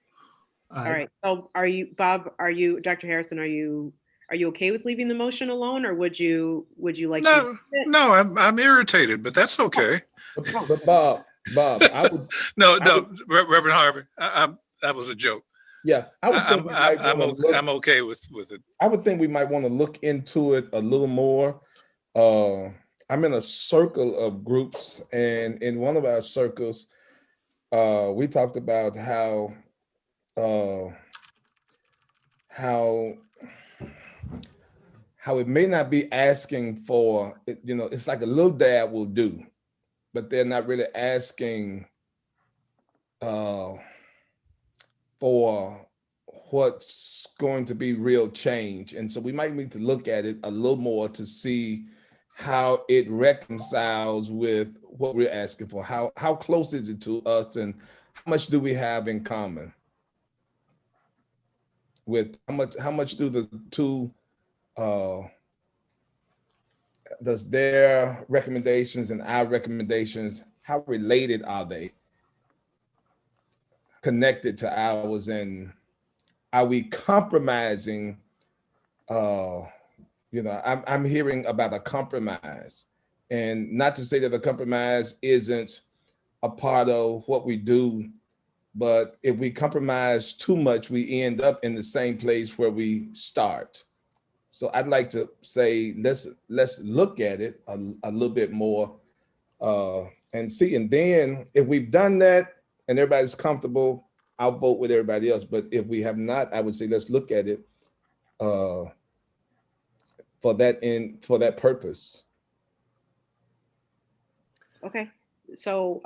All right. So Dr. Harrison, are you okay with leaving the motion alone, or would you like to? No, I'm irritated, but that's okay. But Bob, I would. Reverend Harvey, that was a joke. Yeah, I'm okay with it. I would think we might want to look into it a little more. I'm in a circle of groups, and in one of our circles, we talked about how how it may not be asking for, you know, it's like a little dab will do, but they're not really asking for what's going to be real change. And so we might need to look at it a little more to see how it reconciles with what we're asking for. How close is it to us, and how much do we have in common? With how much do the two does their recommendations and our recommendations, how related are they? Connected to ours, and are we compromising? You know, I'm hearing about a compromise, and not to say that a compromise isn't a part of what we do, but if we compromise too much, we end up in the same place where we start. So I'd like to say, let's look at it a little bit more and see. And then if we've done that and everybody's comfortable, I'll vote with everybody else. But if we have not, I would say let's look at it for that purpose. Okay, so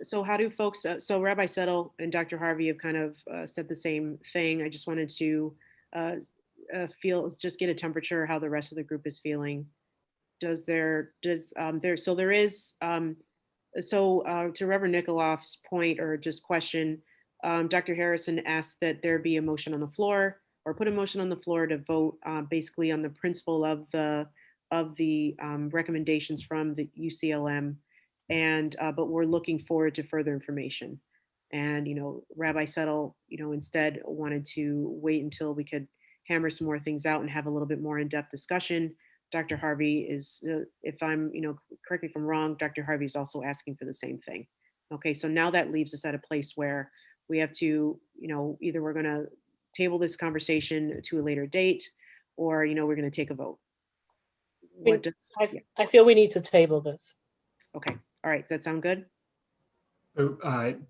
so how do folks? So Rabbi Settle and Dr. Harvey have kind of said the same thing. I just wanted to just get a temperature how the rest of the group is feeling. So to Reverend Nikoloff's point or just question, Dr. Harrison asked that there be a motion on the floor, or put a motion on the floor to vote basically on the principle of the recommendations from the UCLM, and but we're looking forward to further information. And Rabbi Settle instead wanted to wait until we could hammer some more things out and have a little bit more in-depth discussion. Dr. Harvey is, if I'm, correct me if I'm wrong, Dr. Harvey is also asking for the same thing. Okay, so now that leaves us at a place where we have to, either we're going to table this conversation to a later date, or, we're going to take a vote. I feel we need to table this. Okay, all right, does that sound good?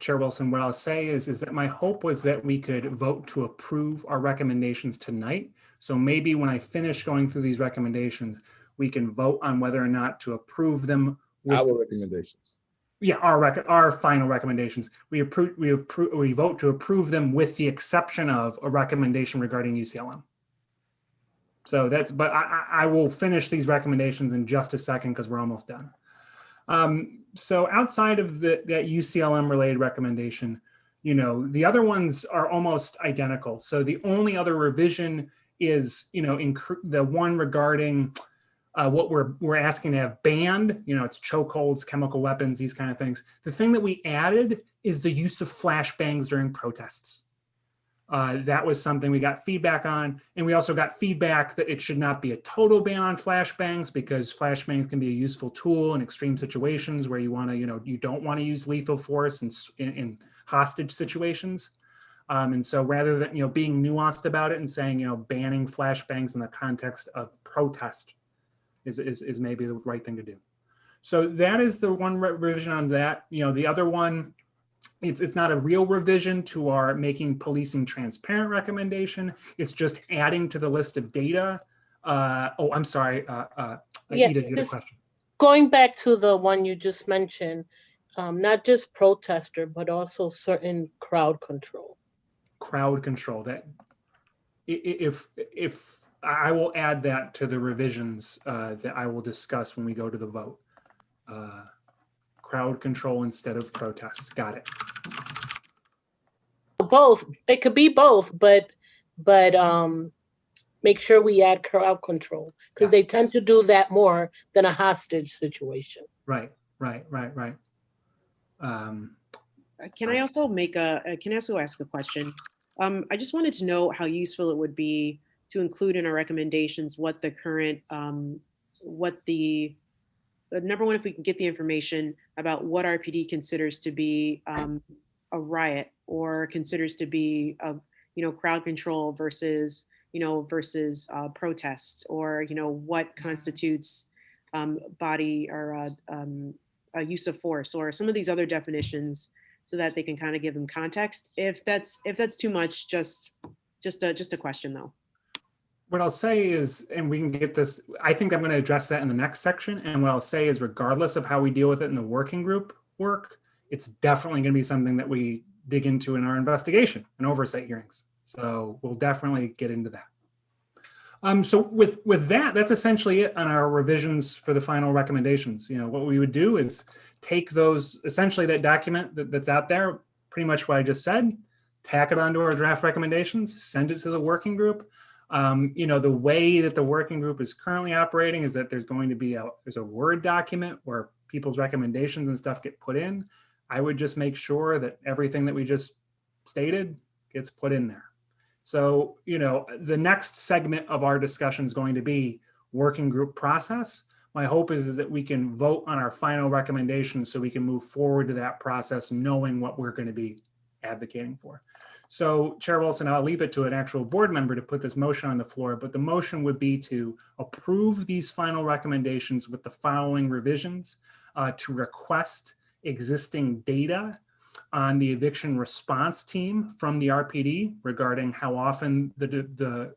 Chair Wilson, what I'll say is that my hope was that we could vote to approve our recommendations tonight. So maybe when I finish going through these recommendations, we can vote on whether or not to approve them. Our recommendations. Yeah, our final recommendations. We vote to approve them with the exception of a recommendation regarding UCLM. So but I will finish these recommendations in just a second because we're almost done. So outside of that UCLM related recommendation, the other ones are almost identical. So the only other revision is, the one regarding what we're asking to have banned, it's chokeholds, chemical weapons, these kind of things. The thing that we added is the use of flashbangs during protests. That was something we got feedback on. And we also got feedback that it should not be a total ban on flashbangs, because flashbangs can be a useful tool in extreme situations where you want to, you don't want to use lethal force in hostage situations. And so rather than, being nuanced about it and saying, banning flashbangs in the context of protest is maybe the right thing to do. So that is the one revision on that. The other one, it's not a real revision to our making policing transparent recommendation. It's just adding to the list of data. I'm sorry. Ida, you had a question. Going back to the one you just mentioned, not just protester, but also certain crowd control. Crowd control. That if I will add that to the revisions that I will discuss when we go to the vote. Crowd control instead of protests. Got it. Both. It could be both, but make sure we add crowd control, because they tend to do that more than a hostage situation. Right. Can I also ask a question? I just wanted to know how useful it would be to include in our recommendations what the current, number one, if we can get the information about what RPD considers to be a riot, or considers to be a crowd control versus protests, or what constitutes body or a use of force, or some of these other definitions, so that they can kind of give them context. If that's too much, just a question though. what I'll say is, and we can get this, I think I'm going to address that in the next section. And what I'll say is, regardless of how we deal with it in the working group work, it's definitely going to be something that we dig into in our investigation and oversight hearings. So we'll definitely get into that. So with that, that's essentially it on our revisions for the final recommendations. You know, what we would do is take those, essentially that document that's out there, pretty much what I just said, tack it onto our draft recommendations, send it to the working group. You know, the way that the working group is currently operating is that there's going to be there's a Word document where people's recommendations and stuff get put in. I would just make sure that everything that we just stated gets put in there. So, you know, the next segment of our discussion is going to be working group process. My hope is that we can vote on our final recommendations so we can move forward to that process, knowing what we're going to be advocating for. So, Chair Wilson, I'll leave it to an actual board member to put this motion on the floor, but the motion would be to approve these final recommendations with the following revisions, to request existing data on the eviction response team from the RPD regarding how often the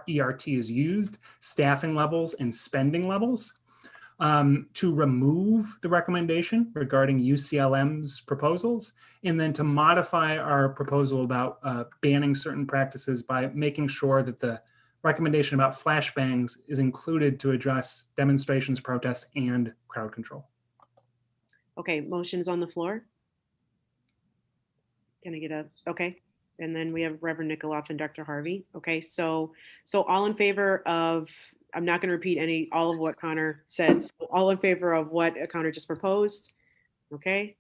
ERT is used, staffing levels, and spending levels. To remove the recommendation regarding UCLM's proposals, and then to modify our proposal about banning certain practices by making sure that the recommendation about flashbangs is included to address demonstrations, protests, and crowd control. Okay, motion's on the floor. Can I get a, okay. And then we have Reverend Nikoloff and Dr. Harvey. Okay, so all in favor of, I'm not going to repeat all of what Connor said. So all in favor of what Connor just proposed. Okay.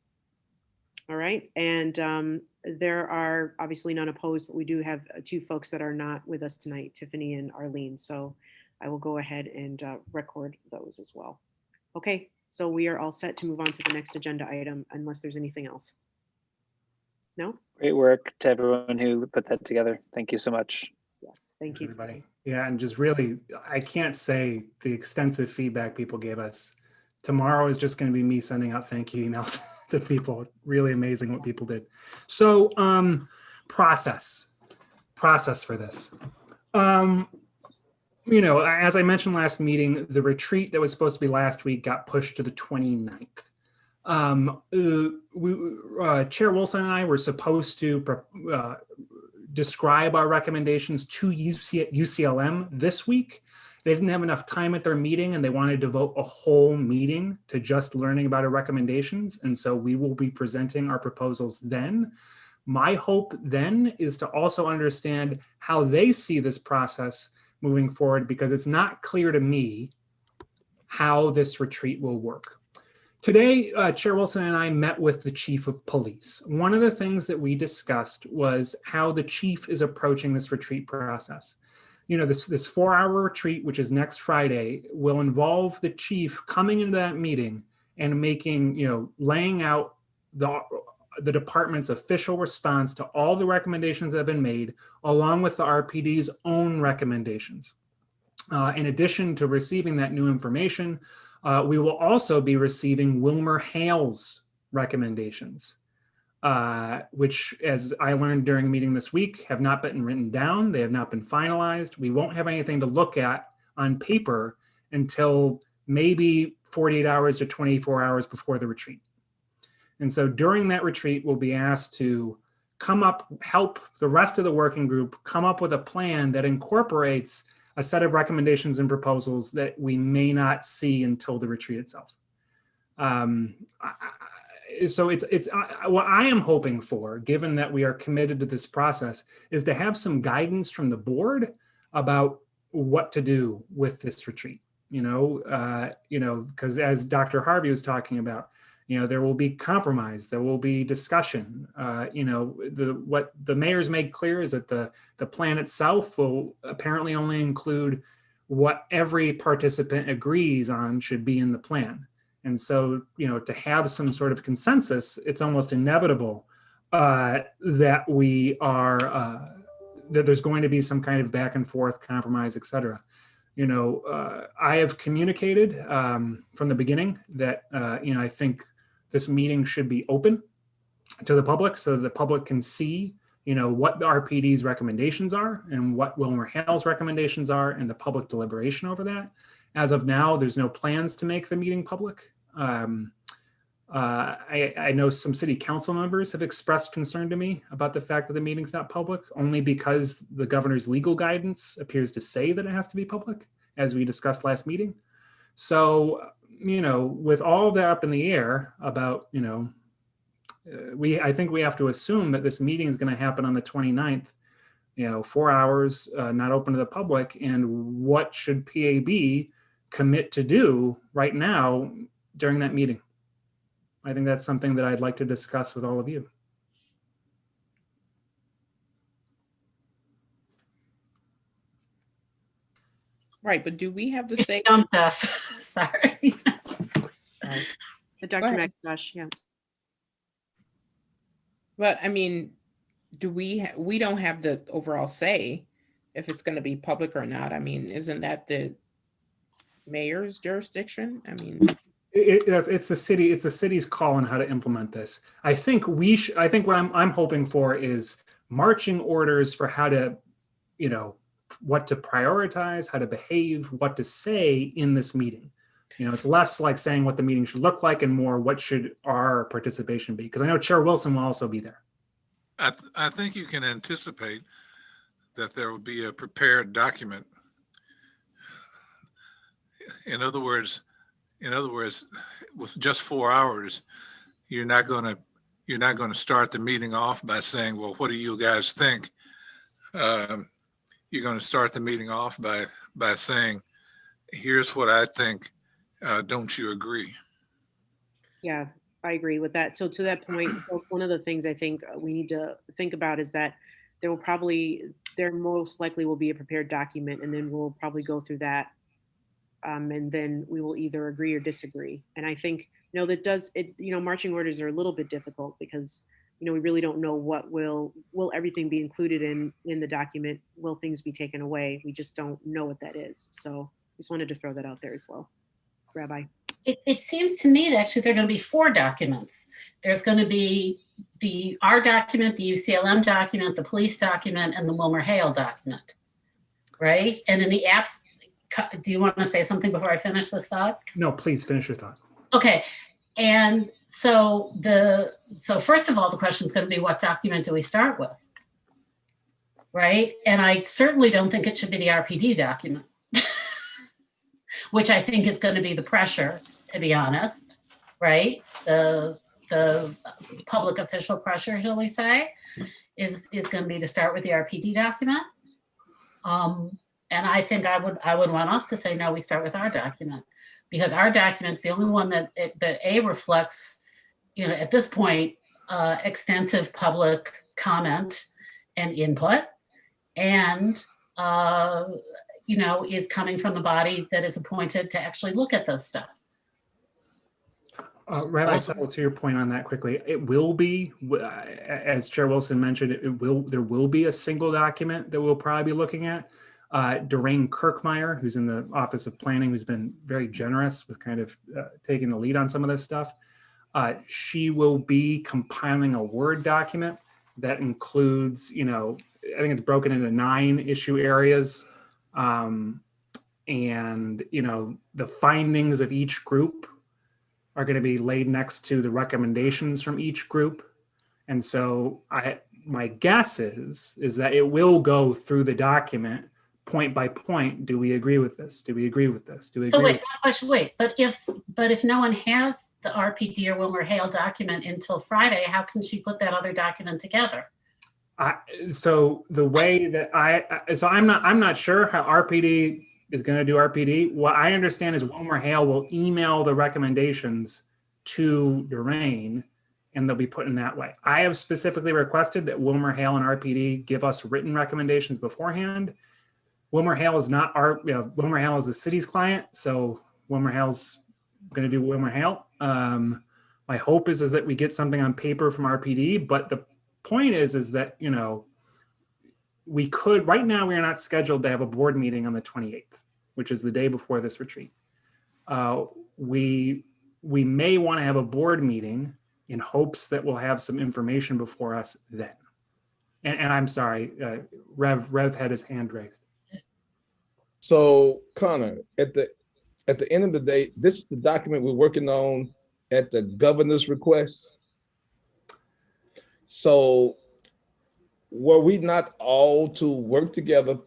All right. And there are obviously none opposed, but we do have two folks that are not with us tonight, Tiffany and Arlene. So I will go ahead and record those as well. Okay. So we are all set to move on to the next agenda item unless there's anything else. No? Great work to everyone who put that together. Thank you so much. Yes. Thank you. Everybody. Yeah, and just really, I can't say the extensive feedback people gave us. Tomorrow is just going to be me sending out thank you emails to people. Really amazing what people did. So process for this. You know, as I mentioned last meeting, the retreat that was supposed to be last week got pushed to the 29th. Chair Wilson and I were supposed to describe our recommendations to UCLM this week. They didn't have enough time at their meeting and they wanted to devote a whole meeting to just learning about our recommendations. And so we will be presenting our proposals then. My hope then is to also understand how they see this process moving forward, because it's not clear to me how this retreat will work. Today, Chair Wilson and I met with the chief of police. One of the things that we discussed was how the chief is approaching this retreat process. You know, this 4-hour retreat, which is next Friday, will involve the chief coming into that meeting and making, you know, laying out the department's official response to all the recommendations that have been made, along with the RPD's own recommendations. In addition to receiving that new information, we will also be receiving Wilmer Hale's recommendations, which, as I learned during a meeting this week, have not been written down. They have not been finalized. We won't have anything to look at on paper until maybe 48 hours to 24 hours before the retreat. And so during that retreat, we'll be asked to help the rest of the working group come up with a plan that incorporates a set of recommendations and proposals that we may not see until the retreat itself. So it's what I am hoping for, given that we are committed to this process, is to have some guidance from the board about what to do with this retreat. Because as Dr. Harvey was talking about, there will be compromise, there will be discussion. What the mayor's made clear is that the plan itself will apparently only include what every participant agrees on should be in the plan. And so, to have some sort of consensus, it's almost inevitable that that there's going to be some kind of back and forth compromise, et cetera. I have communicated from the beginning that, I think this meeting should be open to the public so the public can see what the RPD's recommendations are and what WilmerHale's recommendations are and the public deliberation over that. As of now, there's no plans to make the meeting public. I know some city council members have expressed concern to me about the fact that the meeting's not public, only because the governor's legal guidance appears to say that it has to be public, as we discussed last meeting. So, with all that up in the air about, I think we have to assume that this meeting is going to happen on the 29th, 4 hours, not open to the public. And what should PAB commit to do right now during that meeting? I think that's something that I'd like to discuss with all of you. Right, but do we have the You say? stumped us. Sorry. Dr. ahead. McIntosh, yeah. But I mean, do we don't have the overall say if it's going to be public or not? I mean, isn't that the mayor's jurisdiction? I mean, It's the city. It's the city's call on how to implement this. I think I think what I'm hoping for is marching orders for how to, what to prioritize, how to behave, what to say in this meeting. It's less like saying what the meeting should look like and more what should our participation be. Because I know Chair Wilson will also be there. I think you can anticipate that there will be a prepared document. In other words, with just 4 hours, you're not going to start the meeting off by saying, well, what do you guys think? You're going to start the meeting off by saying, here's what I think. Don't you agree? Yeah, I agree with that. So to that point, one of the things I think we need to think about is that there most likely will be a prepared document, and then we'll probably go through that. And then we will either agree or disagree. And I think, marching orders are a little bit difficult because, we really don't know will everything be included in the document? Will things be taken away? We just don't know what that is. So just wanted to throw that out there as well. Rabbi. It seems to me that actually there are going to be 4 documents. There's going to be our document, the UCLM document, the police document, and the WilmerHale document, right? And in the apps, do you want to say something before I finish this thought? No, please finish your thought. Okay. And so first of all, the question is going to be, what document do we start with? Right. And I certainly don't think it should be the RPD document, which I think is going to be the pressure, to be honest. Right. The public official pressure, shall we say, is going to be to start with the RPD document. And I think I would want us to say, no, we start with our document, because our document's the only one that reflects, at this point, extensive public comment and input, and, is coming from the body that is appointed to actually look at this stuff. Rabbi Settle, to your point on that quickly, it will be, as Chair Wilson mentioned, there will be a single document that we'll probably be looking at. Doreen Kirkmeyer, who's in the Office of Planning, who's been very generous with kind of taking the lead on some of this stuff. She will be compiling a Word document that includes, I think it's broken into 9 issue areas. And, the findings of each group are going to be laid next to the recommendations from each group. And so my guess is that it will go through the document point by point. Do we agree with this? Do we agree with this? Do we agree? Wait. But if no one has the RPD or WilmerHale document until Friday, how can she put that other document together? So the way that I'm not sure how RPD is going to do RPD. What I understand is WilmerHale will email the recommendations to Doreen, and they'll be put in that way. I have specifically requested that WilmerHale and RPD give us written recommendations beforehand. WilmerHale is not WilmerHale is the city's client, so WilmerHale's going to do WilmerHale. My hope is that we get something on paper from RPD, but the point is that, we could, right now we are not scheduled to have a board meeting on the 28th, which is the day before this retreat. We may want to have a board meeting in hopes that we'll have some information before us then. And I'm sorry, Rev had his hand raised. So Connor, at the end of the day, this is the document we're working on at the governor's request. So were we not all to work together,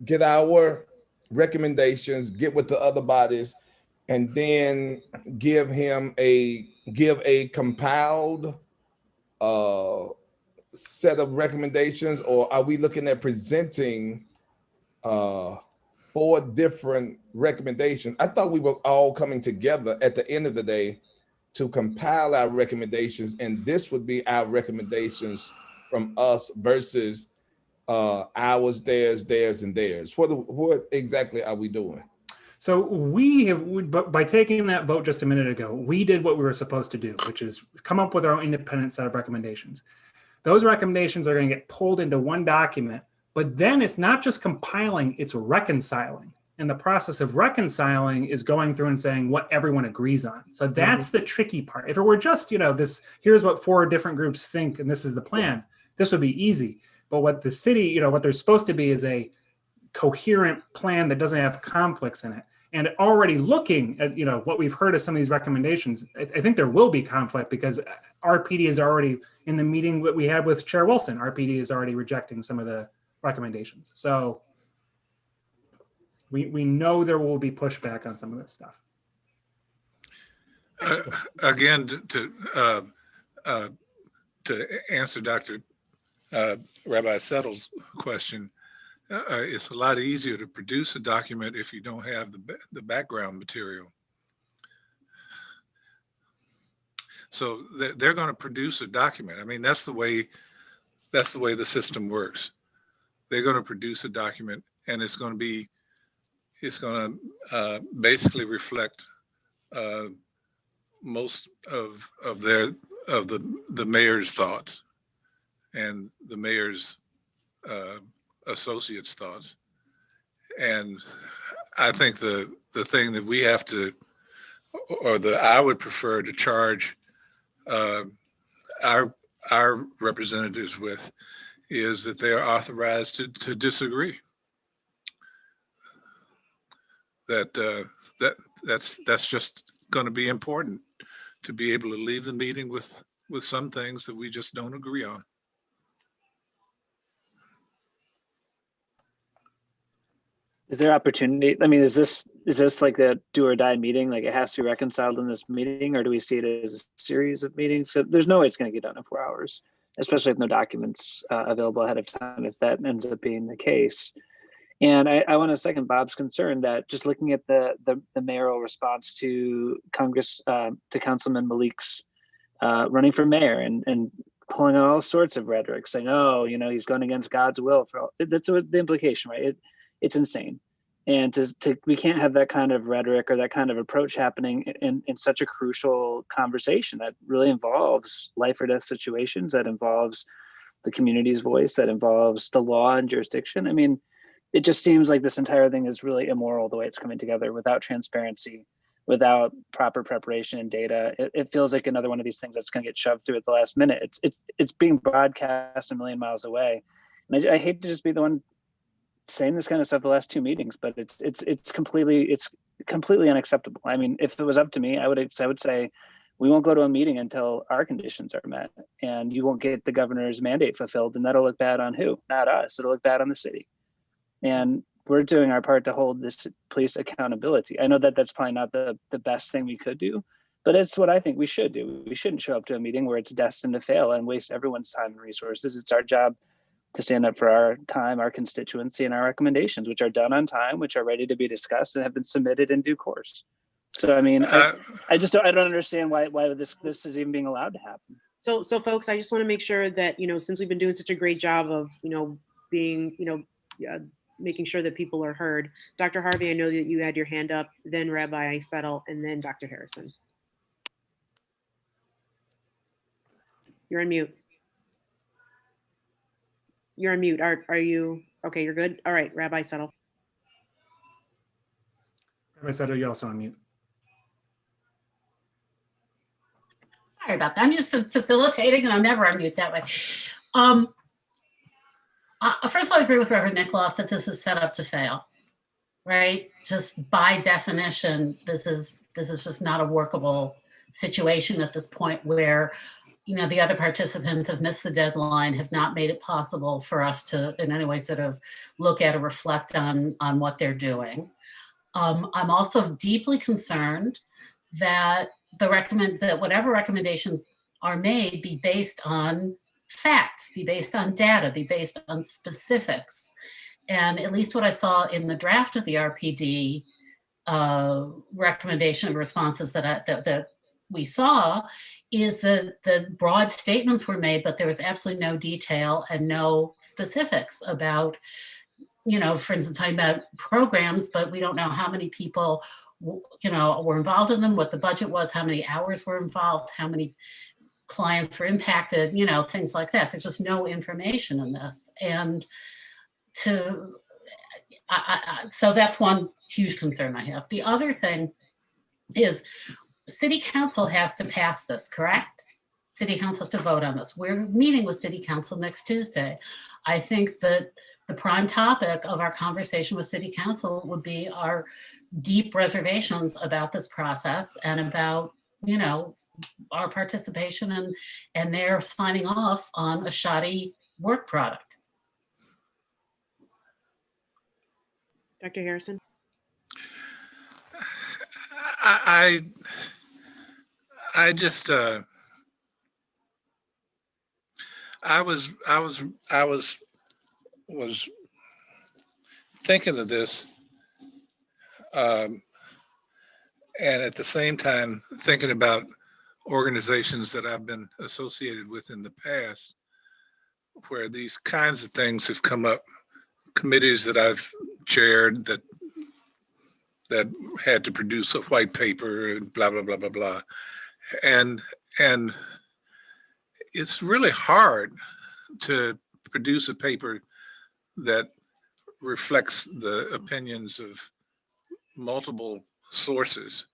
get our recommendations, get with the other bodies, and then give a compiled set of recommendations? Or are we looking at presenting 4 different recommendations? I thought we were all coming together at the end of the day to compile our recommendations, and this would be our recommendations from us versus ours, theirs, and theirs. What exactly are we doing? So but by taking that vote just a minute ago, we did what we were supposed to do, which is come up with our own independent set of recommendations. Those recommendations are going to get pulled into one document, but then it's not just compiling, it's reconciling. And the process of reconciling is going through and saying what everyone agrees on. So that's the tricky part. If it were just, here's what 4 different groups think, and this is the plan, this would be easy. But what the city, what there's supposed to be is a coherent plan that doesn't have conflicts in it. And already looking at, what we've heard of some of these recommendations, I think there will be conflict because RPD is already in the meeting that we had with Chair Wilson. RPD is already rejecting some of the recommendations. So we know there will be pushback on some of this stuff. Again, to answer Dr. Rabbi Settle's question, it's a lot easier to produce a document if you don't have the background material. So they're going to produce a document. I mean, that's the way the system works. They're going to produce a document, and it's going to basically reflect most of the mayor's thoughts and the mayor's associates' thoughts. And I think the thing that we have to, or I would prefer to charge our representatives with, is that they are authorized to disagree. That's just going to be important, to be able to leave the meeting with some things that we just don't agree on. Is there opportunity? I mean, is this like a do or die meeting? Like it has to be reconciled in this meeting, or do we see it as a series of meetings? So there's no way it's going to get done in 4 hours, especially if no documents available ahead of time, if that ends up being the case. And I want to second Bob's concern that just looking at the mayoral response to Congress, to Councilman Malik's running for mayor and pulling out all sorts of rhetoric, saying, oh, he's going against God's will. That's the implication, right? It's insane. And we can't have that kind of rhetoric or that kind of approach happening in such a crucial conversation that really involves life or death situations, that involves the community's voice, that involves the law and jurisdiction. I mean, it just seems like this entire thing is really immoral the way it's coming together, without transparency, without proper preparation and data. It feels like another one of these things that's going to get shoved through at the last minute. It's being broadcast a million miles away. And I hate to just be the one saying this kind of stuff the last 2 meetings, but it's completely unacceptable. I mean, if it was up to me, I would say we won't go to a meeting until our conditions are met, and you won't get the governor's mandate fulfilled, and that'll look bad on who? Not us. It'll look bad on the city. And we're doing our part to hold this police accountability. I know that that's probably not the best thing we could do, but it's what I think we should do. We shouldn't show up to a meeting where it's destined to fail and waste everyone's time and resources. It's our job to stand up for our time, our constituency, and our recommendations, which are done on time, which are ready to be discussed and have been submitted in due course. So, I mean, I don't understand why this is even being allowed to happen. So folks, I just want to make sure that, since we've been doing such a great job of, being, making sure that people are heard. Dr. Harvey, I know that you had your hand up, then Rabbi Settle, and then Dr. Harrison. You're on mute. You're on mute. Are you okay? You're good. All right, Rabbi Settle. Rabbi Settle, you're also on mute. Sorry about that. I'm used to facilitating, and I'm never on mute that way. First of all, I agree with Reverend Nickloff that this is set up to fail, right? Just by definition, this is just not a workable situation at this point where, you know, the other participants have missed the deadline, have not made it possible for us to in any way sort of look at or reflect on what they're doing. I'm also deeply concerned that that whatever recommendations are made be based on facts, be based on data, be based on specifics. And at least what I saw in the draft of the RPD recommendation and responses that we saw is that the broad statements were made, but there was absolutely no detail and no specifics about, you know, for instance, talking about programs, but we don't know how many people, you know, were involved in them, what the budget was, how many hours were involved, how many clients were impacted, you know, things like that. There's just no information in this. And so that's one huge concern I have. The other thing is City Council has to pass this, correct? City Council has to vote on this. We're meeting with City Council next Tuesday. I think that the prime topic of our conversation with City Council would be our deep reservations about this process and about, you know, our participation and their signing off on a shoddy work product. Dr. Harrison? I just I was thinking of this, and at the same time thinking about organizations that I've been associated with in the past, where these kinds of things have come up, committees that I've chaired that had to produce a white paper and blah, blah, blah, blah, blah. And it's really hard to produce a paper that reflects the opinions of multiple sources.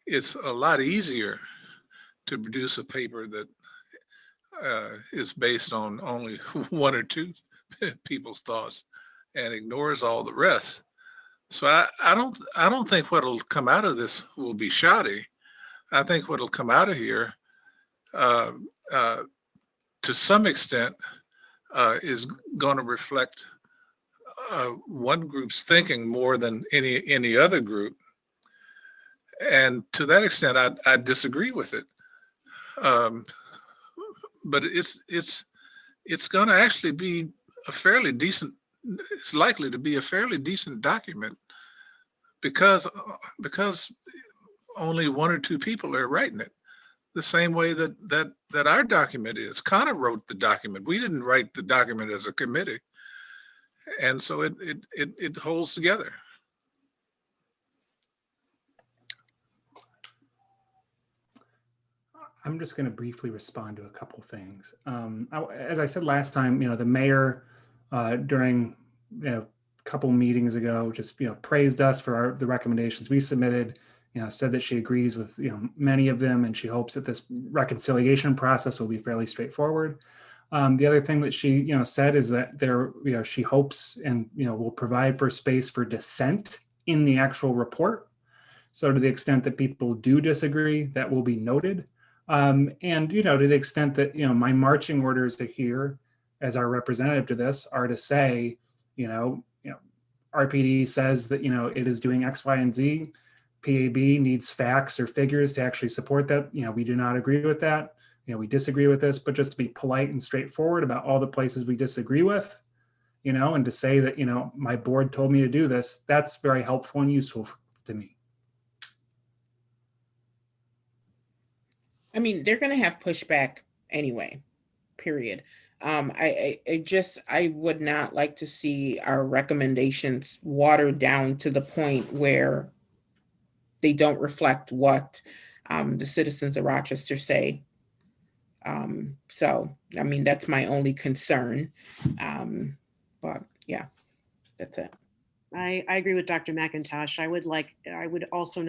It's a lot easier to produce a paper that is based on only one or two people's thoughts and ignores all the rest. So I don't think what'll come out of this will be shoddy. I think what'll come out of here, to some extent, is going to reflect one group's thinking more than any other group. And to that extent, I disagree with it. But it's going to actually be a fairly decent. It's likely to be a fairly decent document because only one or two people are writing it. The same way that our document is. Connor wrote the document. We didn't write the document as a committee, and so it holds together. I'm just going to briefly respond to a couple things. As I said last time, you know, the mayor during a couple meetings ago just, you know, praised us for the recommendations we submitted. You know, said that she agrees with, you know, many of them, and she hopes that this reconciliation process will be fairly straightforward. The other thing that she, you know, said is that you know, she hopes and, you know, will provide for space for dissent in the actual report. So to the extent that people do disagree, that will be noted. And, you know, to the extent that, you know, my marching orders to here as our representative to this are to say, you know, RPD says that, you know, it is doing X, Y, and Z. PAB needs facts or figures to actually support that. You know, we do not agree with that. You know, we disagree with this, but just to be polite and straightforward about all the places we disagree with, you know, and to say that, you know, my board told me to do this, that's very helpful and useful to me. I mean, they're going to have pushback anyway, period. I would not like to see our recommendations watered down to the point where they don't reflect what the citizens of Rochester say. So, I mean, that's my only concern. But yeah, that's it. I agree with Dr. McIntosh. I would also would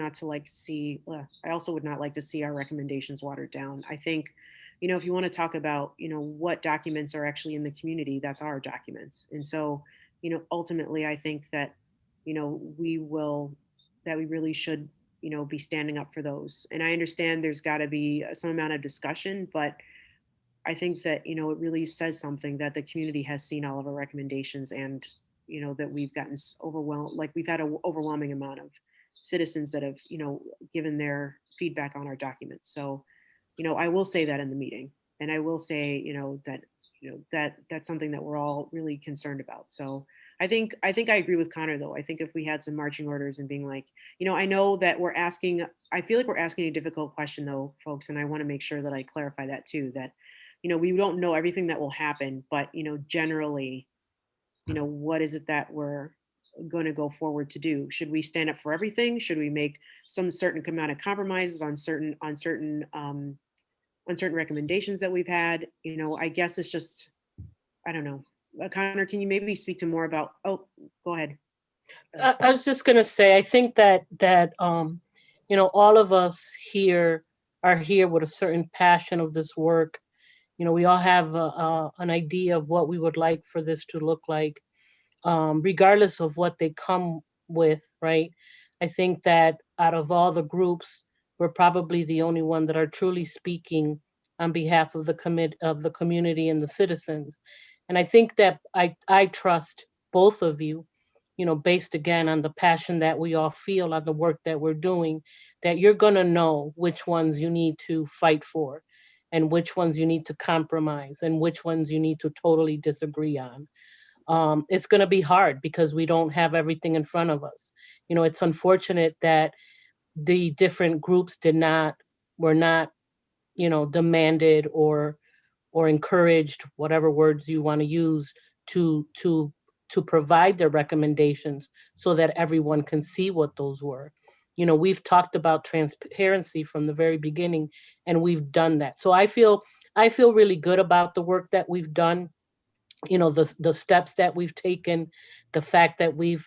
not like to see our recommendations watered down. I think if you want to talk about, what documents are actually in the community, that's our documents. And so, ultimately, I think that, we really should, be standing up for those. And I understand there's got to be some amount of discussion, but I think that, it really says something that the community has seen all of our recommendations, and, that we've gotten overwhelmed, like we've had an overwhelming amount of citizens that have, given their feedback on our documents. So, I will say that in the meeting, and I will say, that that's something that we're all really concerned about. So I think I agree with Connor, though. I think if we had some marching orders and being like, I know that I feel like we're asking a difficult question, though, folks, and I want to make sure that I clarify that too, that, we don't know everything that will happen, but, generally, what is it that we're going to go forward to do? Should we stand up for everything? Should we make some certain amount of compromises on certain recommendations that we've had? I guess it's just, I don't know. Connor, can you maybe speak to more about, oh, go ahead. I was just gonna say, I think that all of us here are here with a certain passion of this work. We all have an idea of what we would like for this to look like, regardless of what they come with, right? I think that out of all the groups, we're probably the only one that are truly speaking on behalf of the community and the citizens. And I think that I trust both of you, based again on the passion that we all feel on the work that we're doing, that you're gonna know which ones you need to fight for and which ones you need to compromise and which ones you need to totally disagree on. It's going to be hard because we don't have everything in front of us. It's unfortunate that the different groups were not, demanded or encouraged, whatever words you want to use, to provide their recommendations so that everyone can see what those were. We've talked about transparency from the very beginning, and we've done that. So I feel really good about the work that we've done. The steps that we've taken, the fact that we've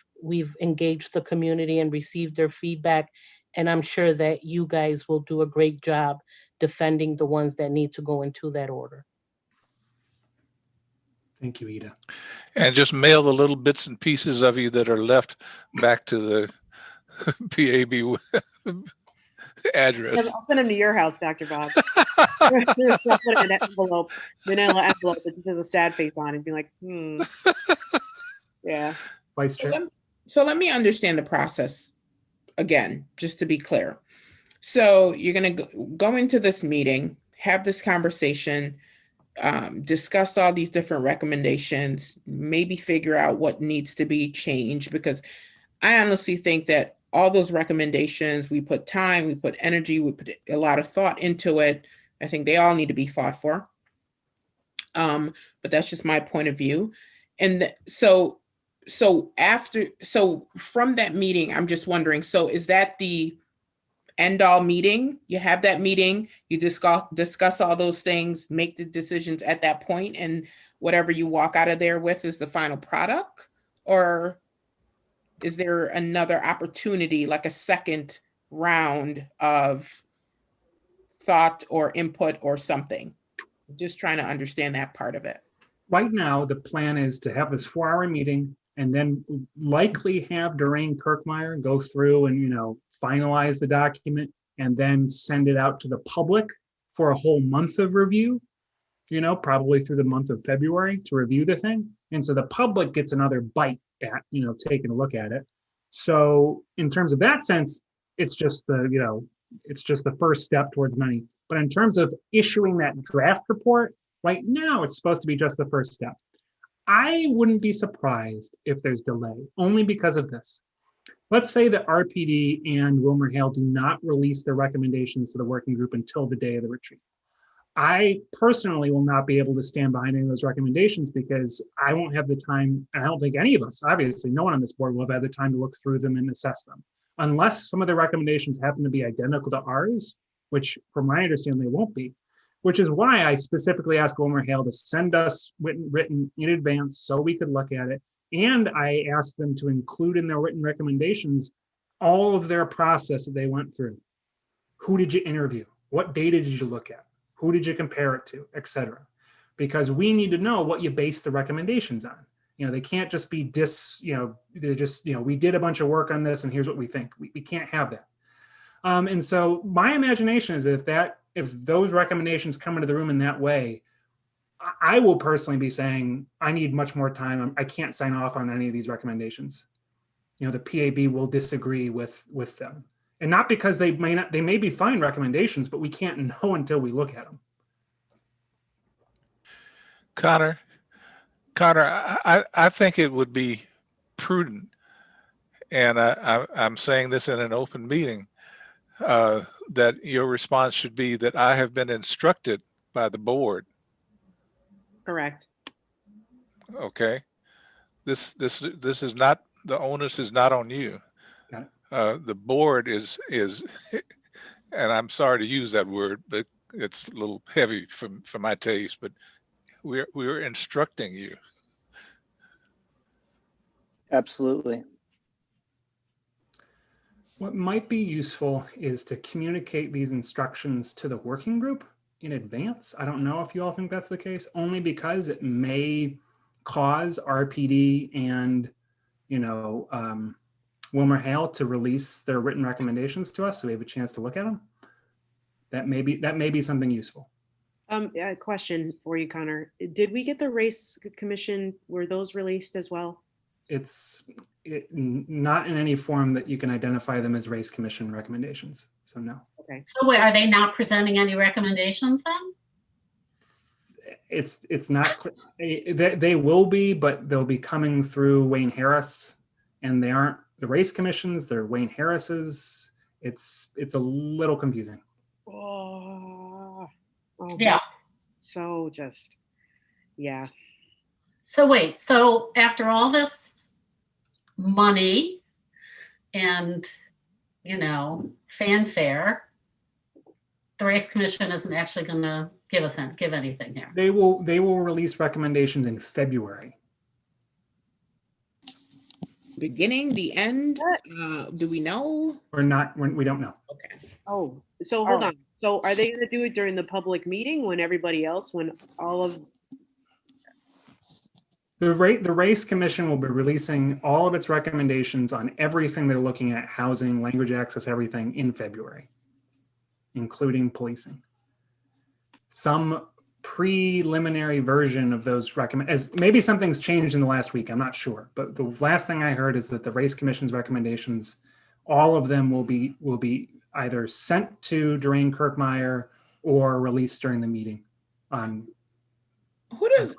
engaged the community and received their feedback, and I'm sure that you guys will do a great job defending the ones that need to go into that order. Thank you, Ida. And just mail the little bits and pieces of you that are left back to the PAB address. I'll send them to your house, Dr. Bob. I'll put it in an envelope, manila envelope that just has a sad face on it, and be like, yeah. Vice Chair. So let me understand the process again, just to be clear. So you're going to go into this meeting, have this conversation, discuss all these different recommendations, maybe figure out what needs to be changed, because I honestly think that all those recommendations, we put time, we put energy, we put a lot of thought into it. I think they all need to be fought for. But that's just my point of view. And so from that meeting, I'm just wondering, so is that the end all meeting? You have that meeting, you discuss all those things, make the decisions at that point, and whatever you walk out of there with is the final product? Or is there another opportunity, like a second round of thought or input or something? Just trying to understand that part of it. Right now, the plan is to have this 4-hour meeting and then likely have Doreen Kirkmeyer go through and, finalize the document and then send it out to the public for a whole month of review, probably through the month of February to review the thing. And so the public gets another bite at, taking a look at it. So in terms of that sense, it's just the first step towards money. But in terms of issuing that draft report, right now, it's supposed to be just the first step. I wouldn't be surprised if there's delay, only because of this. Let's say that RPD and WilmerHale do not release their recommendations to the working group until the day of the retreat. I personally will not be able to stand behind any of those recommendations because I won't have the time, and I don't think any of us, obviously, no one on this board will have had the time to look through them and assess them. Unless some of the recommendations happen to be identical to ours, which from my understanding, they won't be, which is why I specifically asked WilmerHale to send us written in advance so we could look at it. And I asked them to include in their written recommendations all of their process that they went through. Who did you interview? What data did you look at? Who did you compare it to, et cetera? Because we need to know what you base the recommendations on. They can't just be they're just, we did a bunch of work on this and here's what we think. We can't have that. And so my imagination is if those recommendations come into the room in that way, I will personally be saying, I need much more time. I can't sign off on any of these recommendations. The PAB will disagree with them. And not because they may be fine recommendations, but we can't know until we look at them. Connor, I think it would be prudent, and I'm saying this in an open meeting, that your response should be that I have been instructed by the board. Correct. Okay. This is not, the onus is not on you. The board is, and I'm sorry to use that word, but it's a little heavy for my taste, but we're instructing you. Absolutely. What might be useful is to communicate these instructions to the working group in advance. I don't know if you all think that's the case, only because it may cause RPD and, Wilmer Hale to release their written recommendations to us so we have a chance to look at them. That may be something useful. A question for you, Connor. Did we get the race commission? Were those released as well? It's not in any form that you can identify them as race commission recommendations. So no. Okay. So wait, are they not presenting any recommendations then? It's not, they will be, but they'll be coming through Wayne Harris, and they aren't the race commissions, they're Wayne Harris's. It's a little confusing. Oh, Yeah. So yeah. So wait, so after all this money and, fanfare, the race commission isn't actually going to give anything here. They will release recommendations in February. Beginning, the end, do we know? We don't know. Okay. Oh, so hold on. So are they going to do it during the public meeting when all of the race commission will be releasing all of its recommendations on everything they're looking at, housing, language access, everything in February, including policing. Some preliminary version of those maybe something's changed in the last week, I'm not sure, but the last thing I heard is that the race commission's recommendations, all of them will be either sent to Doreen Kirkmeyer or released during the meeting. Who does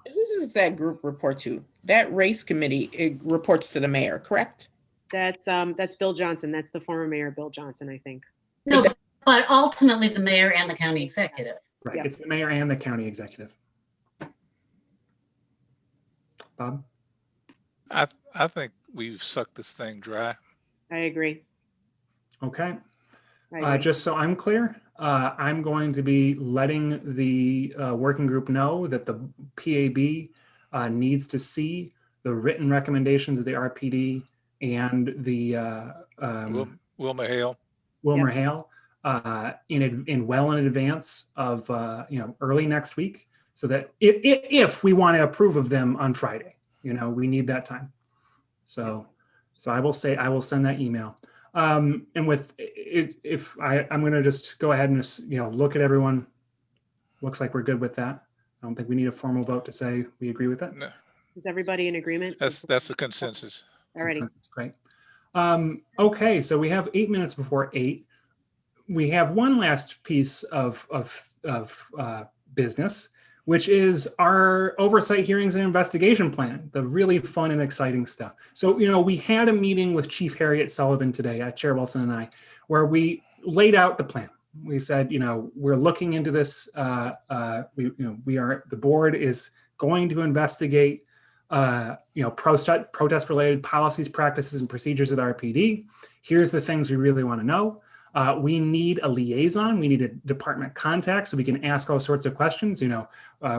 that group report to? That race committee, it reports to the mayor, correct? that's Bill Johnson. That's the former mayor, Bill Johnson, I think. No, but ultimately the mayor and the county executive. Right, Yep. It's the mayor and the county executive. Bob? I think we've sucked this thing dry. I agree. Okay. I agree. Just so I'm clear, I'm going to be letting the working group know that the PAB needs to see the written recommendations of the RPD and the Wilmer Hale. Wilmer Hale in advance of early next week, so that if we want to approve of them on Friday, we need that time. So I will send that email. And with if I'm going to just go ahead and just, look at everyone. Looks like we're good with that. I don't think we need a formal vote to say we agree with that. No, Is everybody in agreement? that's the consensus. Alrighty. Consensus, great. Okay, so we have 8 minutes before 8. We have one last piece of business, which is our oversight hearings and investigation plan, the really fun and exciting stuff. So, we had a meeting with Chief Harriet Sullivan today, Chair Wilson and I, where we laid out the plan. We said, we're looking into this. The board is going to investigate, protest-related policies, practices, and procedures at RPD. Here's the things we really want to know. We need a liaison. We need a department contact so we can ask all sorts of questions.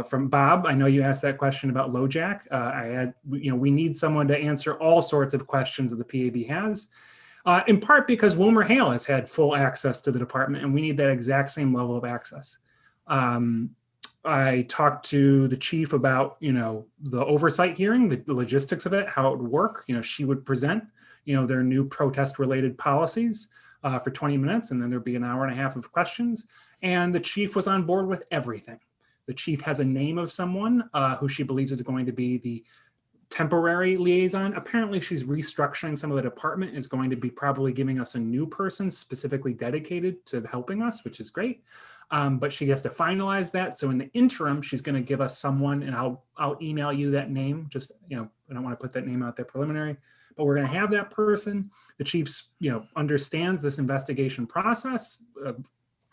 From Bob, I know you asked that question about LoJack. We need someone to answer all sorts of questions that the PAB has, in part because Wilmer Hale has had full access to the department, and we need that exact same level of access. I talked to the chief about, the oversight hearing, the logistics of it, how it would work. She would present, their new protest related policies for 20 minutes, and then there'd be an hour and a half of questions. And the chief was on board with everything. The chief has a name of someone who she believes is going to be the temporary liaison. Apparently she's restructuring some of the department, is going to be probably giving us a new person specifically dedicated to helping us, which is great. But she has to finalize that. So in the interim, she's going to give us someone, and I'll email you that name. Just, I don't want to put that name out there preliminary, but we're going to have that person. The chief's, understands this investigation process.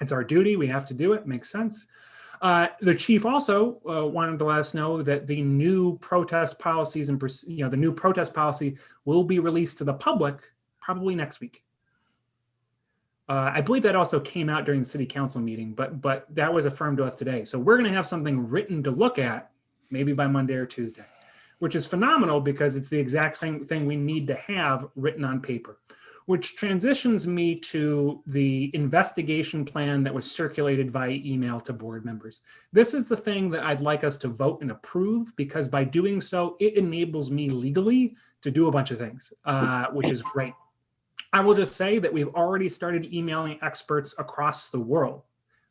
It's our duty. We have to do it. Makes sense. The chief also wanted to let us know that the new protest policies and, the new protest policy will be released to the public probably next week. I believe that also came out during the city council meeting, but that was affirmed to us today. So we're going to have something written to look at maybe by Monday or Tuesday, which is phenomenal because it's the exact same thing we need to have written on paper, which transitions me to the investigation plan that was circulated via email to board members. This is the thing that I'd like us to vote and approve, because by doing so, it enables me legally to do a bunch of things, which is great. I will just say that we've already started emailing experts across the world,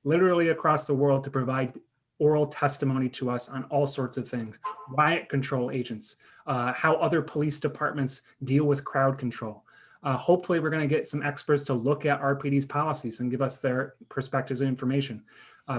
literally across the world, to provide oral testimony to us on all sorts of things, riot control agents, how other police departments deal with crowd control. Hopefully we're going to get some experts to look at RPD's policies and give us their perspectives and information.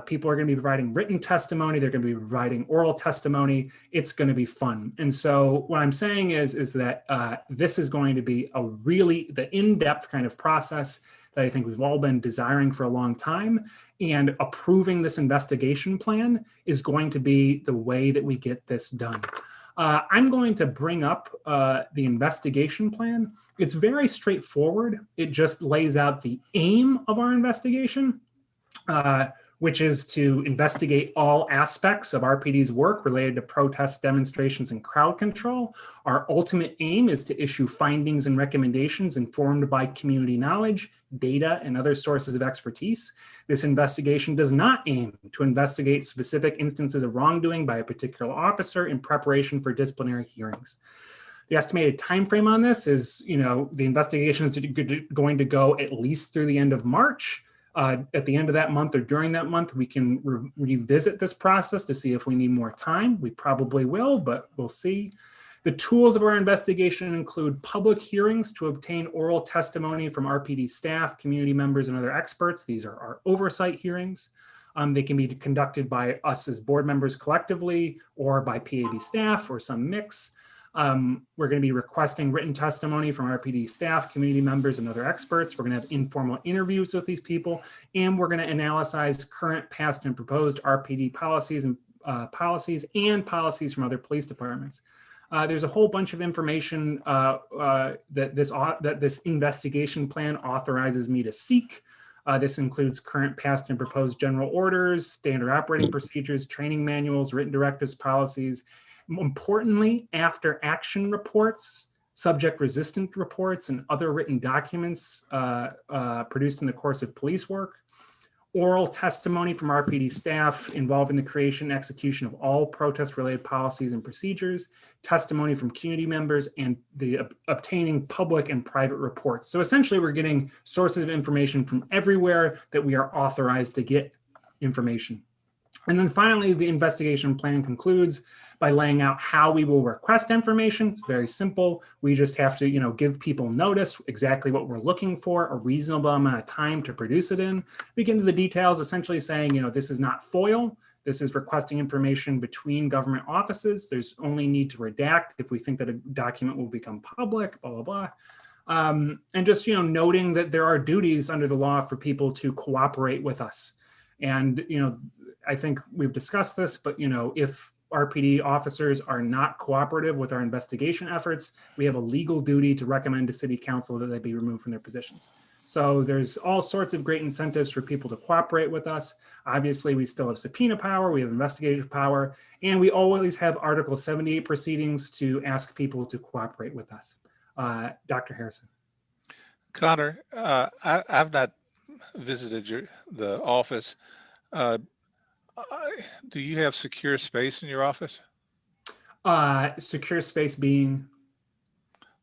People are going to be providing written testimony. They're going to be providing oral testimony. It's going to be fun. And so what I'm saying is that this is going to be the in-depth kind of process that I think we've all been desiring for a long time. And approving this investigation plan is going to be the way that we get this done. I'm going to bring up the investigation plan. It's very straightforward. It just lays out the aim of our investigation, which is to investigate all aspects of RPD's work related to protests, demonstrations, and crowd control. Our ultimate aim is to issue findings and recommendations informed by community knowledge, data, and other sources of expertise. This investigation does not aim to investigate specific instances of wrongdoing by a particular officer in preparation for disciplinary hearings. The estimated timeframe on this is, the investigation is going to go at least through the end of March. At the end of that month or during that month, we can revisit this process to see if we need more time. We probably will, but we'll see. The tools of our investigation include public hearings to obtain oral testimony from RPD staff, community members, and other experts. These are our oversight hearings. They can be conducted by us as board members collectively, or by PAB staff, or some mix. We're going to be requesting written testimony from RPD staff, community members, and other experts. We're going to have informal interviews with these people, and we're going to analyze current, past, and proposed RPD policies and policies from other police departments. There's a whole bunch of information that this investigation plan authorizes me to seek. This includes current, past, and proposed general orders, standard operating procedures, training manuals, written directives, policies. Importantly, after action reports, subject resistant reports, and other written documents produced in the course of police work, oral testimony from RPD staff involved in the creation and execution of all protest-related policies and procedures, testimony from community members, and the obtaining public and private reports. So essentially, we're getting sources of information from everywhere that we are authorized to get information. And then finally, the investigation plan concludes by laying out how we will request information. It's very simple. We just have to, give people notice exactly what we're looking for, a reasonable amount of time to produce it in. We get into the details, essentially saying, this is not FOIL. This is requesting information between government offices. There's only need to redact if we think that a document will become public, blah, blah, blah. And just, noting that there are duties under the law for people to cooperate with us. And, I think we've discussed this, but, if RPD officers are not cooperative with our investigation efforts, we have a legal duty to recommend to City Council that they be removed from their positions. So there's all sorts of great incentives for people to cooperate with us. Obviously, we still have subpoena power, we have investigative power, and we always have Article 78 proceedings to ask people to cooperate with us. Dr. Harrison. Connor, I've not visited the office. Do you have secure space in your office? Secure space being,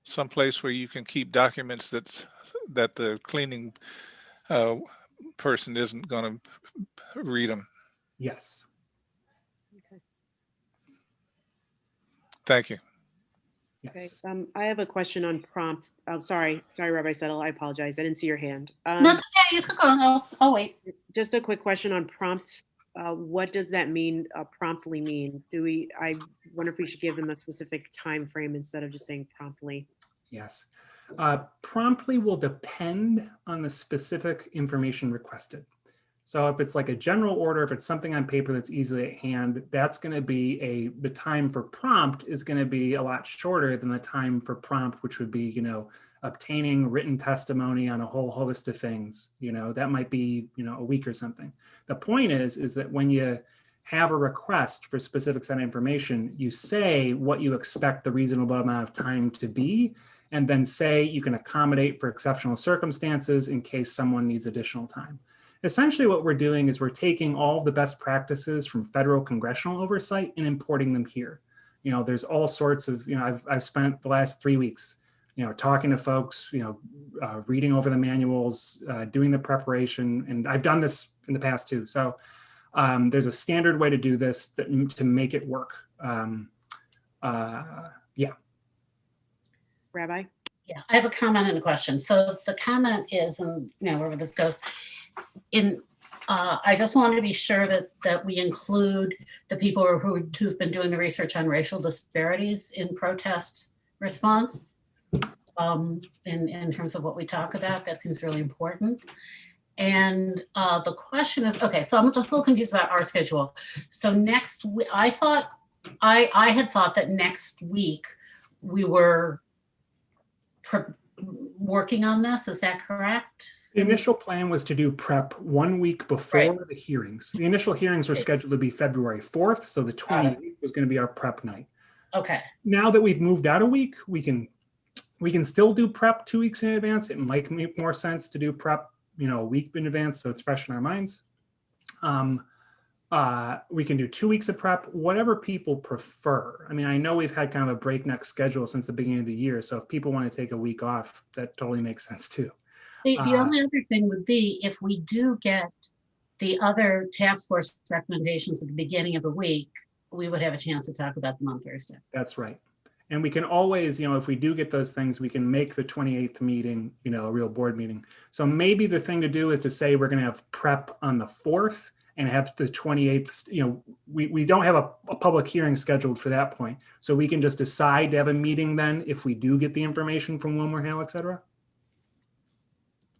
Someplace where you can keep documents that the cleaning person isn't going to read them. yes. Thank you. Okay, Yes. I have a question on prompt. Oh, sorry, Rabbi Settle, I apologize. I didn't see your hand. That's okay, you could go, I'll wait. Just a quick question on prompt. What does that mean, promptly mean? I wonder if we should give them a specific time frame instead of just saying promptly. Yes. Promptly will depend on the specific information requested. So if it's like a general order, if it's something on paper that's easily at hand, that's going to be the time for prompt is going to be a lot shorter than the time for prompt, which would be, obtaining written testimony on a whole host of things. That might be, a week or something. The point is that when you have a request for specific set of information, you say what you expect the reasonable amount of time to be, and then say you can accommodate for exceptional circumstances in case someone needs additional time. Essentially what we're doing is we're taking all of the best practices from federal congressional oversight and importing them here. There's all sorts of, I've spent the last 3 weeks, talking to folks, reading over the manuals, doing the preparation, and I've done this in the past too. So there's a standard way to do this to make it work. Yeah. Rabbi? Yeah, I have a comment and a question. So the comment is, and wherever this goes, I just want to be sure that we include the people who've been doing the research on racial disparities in protest response. In terms of what we talk about, that seems really important. And the question is, okay, so I'm just a little confused about our schedule. So next week, I had thought that next week we were working on this. Is that correct? The initial plan was to do prep 1 week before the hearings. The initial hearings were scheduled to be February 4th, so the 28th was going to be our prep night. Okay. Now that we've moved out a week, we can still do prep 2 weeks in advance. It might make more sense to do prep, a week in advance, so it's fresh in our minds. We can do 2 weeks of prep, whatever people prefer. I mean, I know we've had kind of a breakneck schedule since the beginning of the year, so if people want to take a week off, that totally makes sense too. The only other thing would be if we do get the other task force recommendations at the beginning of the week, we would have a chance to talk about them on Thursday. That's right. And we can always, if we do get those things, we can make the 28th meeting, a real board meeting. So maybe the thing to do is to say we're going to have prep on the 4th and have the 28th, we don't have a public hearing scheduled for that point. So we can just decide to have a meeting then if we do get the information from WilmerHale, et cetera.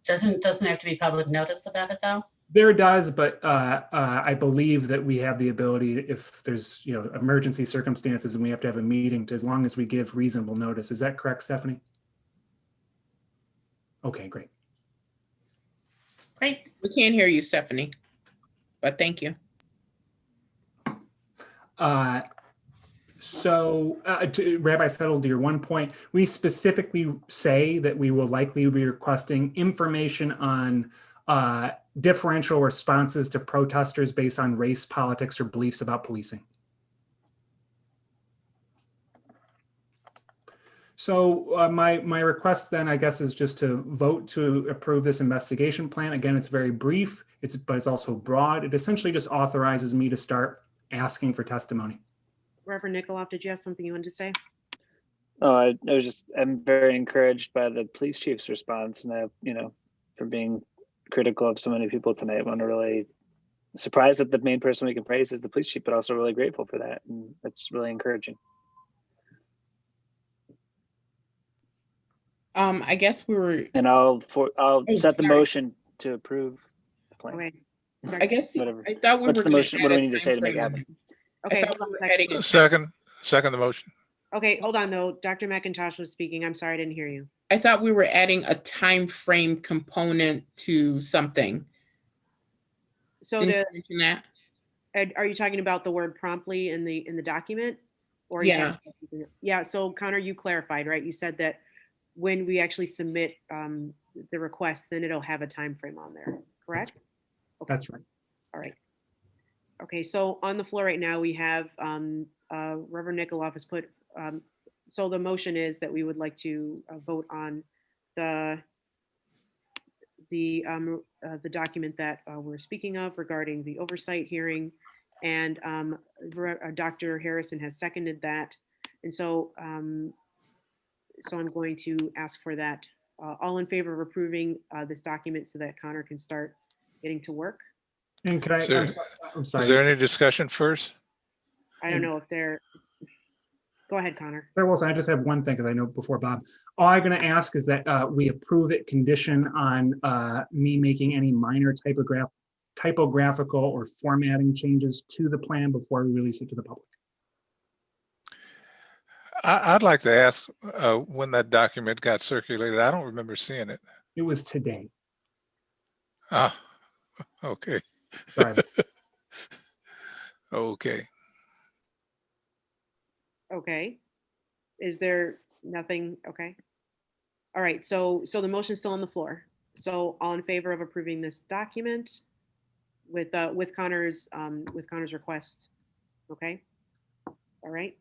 Doesn't there have to be public notice about it though? There does, but I believe that we have the ability, if there's emergency circumstances and we have to have a meeting, as long as we give reasonable notice. Is that correct, Stephanie? Okay, great. Great. We can't hear you, Stephanie, but thank you. So to Rabbi Settle, to your one point, we specifically say that we will likely be requesting information on differential responses to protesters based on race, politics, or beliefs about policing. So my request then, I guess, is just to vote to approve this investigation plan. Again, it's very brief, but it's also broad. It essentially just authorizes me to start asking for testimony. Reverend Nikoloff, did you have something you wanted to say? Oh, I'm very encouraged by the police chief's response, and for being critical of so many people tonight. I'm really surprised that the main person we can praise is the police chief, but also really grateful for that, and that's really encouraging. I guess we were. And I'll set the sorry. motion to approve the plan. Okay. I guess Whatever. I thought we What's were. the gonna motion? What add do a we need to say to make it timeframe happen? on Okay, I thought hold we on were a second. adding a Second the motion. Okay, hold on though. Dr. McIntosh was speaking. I'm sorry, I didn't hear you. I thought we were adding a time frame component to something. So Didn't you mention that? are you talking about the word promptly in the document? Or are you Yeah. talking about something else? Yeah, so Connor, you clarified, right? You said that when we actually submit the request, then it'll have a time frame on there, correct? Okay. That's right. All right. Okay, so on the floor right now, we have Reverend Nikoloff has put, so the motion is that we would like to vote on the document that we're speaking of regarding the oversight hearing. And Dr. Harrison has seconded that. And so, so I'm going to ask for that. All in favor of approving this document so that Connor can start getting to work? And could I, Sir, I'm Is sorry. there any discussion first? I don't know if they're, go ahead, Connor. Chair Wilson, I just have one thing, because I know before Bob, all I'm going to ask is that we approve it condition on me making any minor typographical or formatting changes to the plan before we release it to the public. I'd like to ask when that document got circulated. I don't remember seeing it. It was today. Ah, okay. Sorry. Okay. Okay. Is there nothing? Okay. All right, so the motion's still on the floor. So all in favor of approving this document with Connor's request? Okay. All right.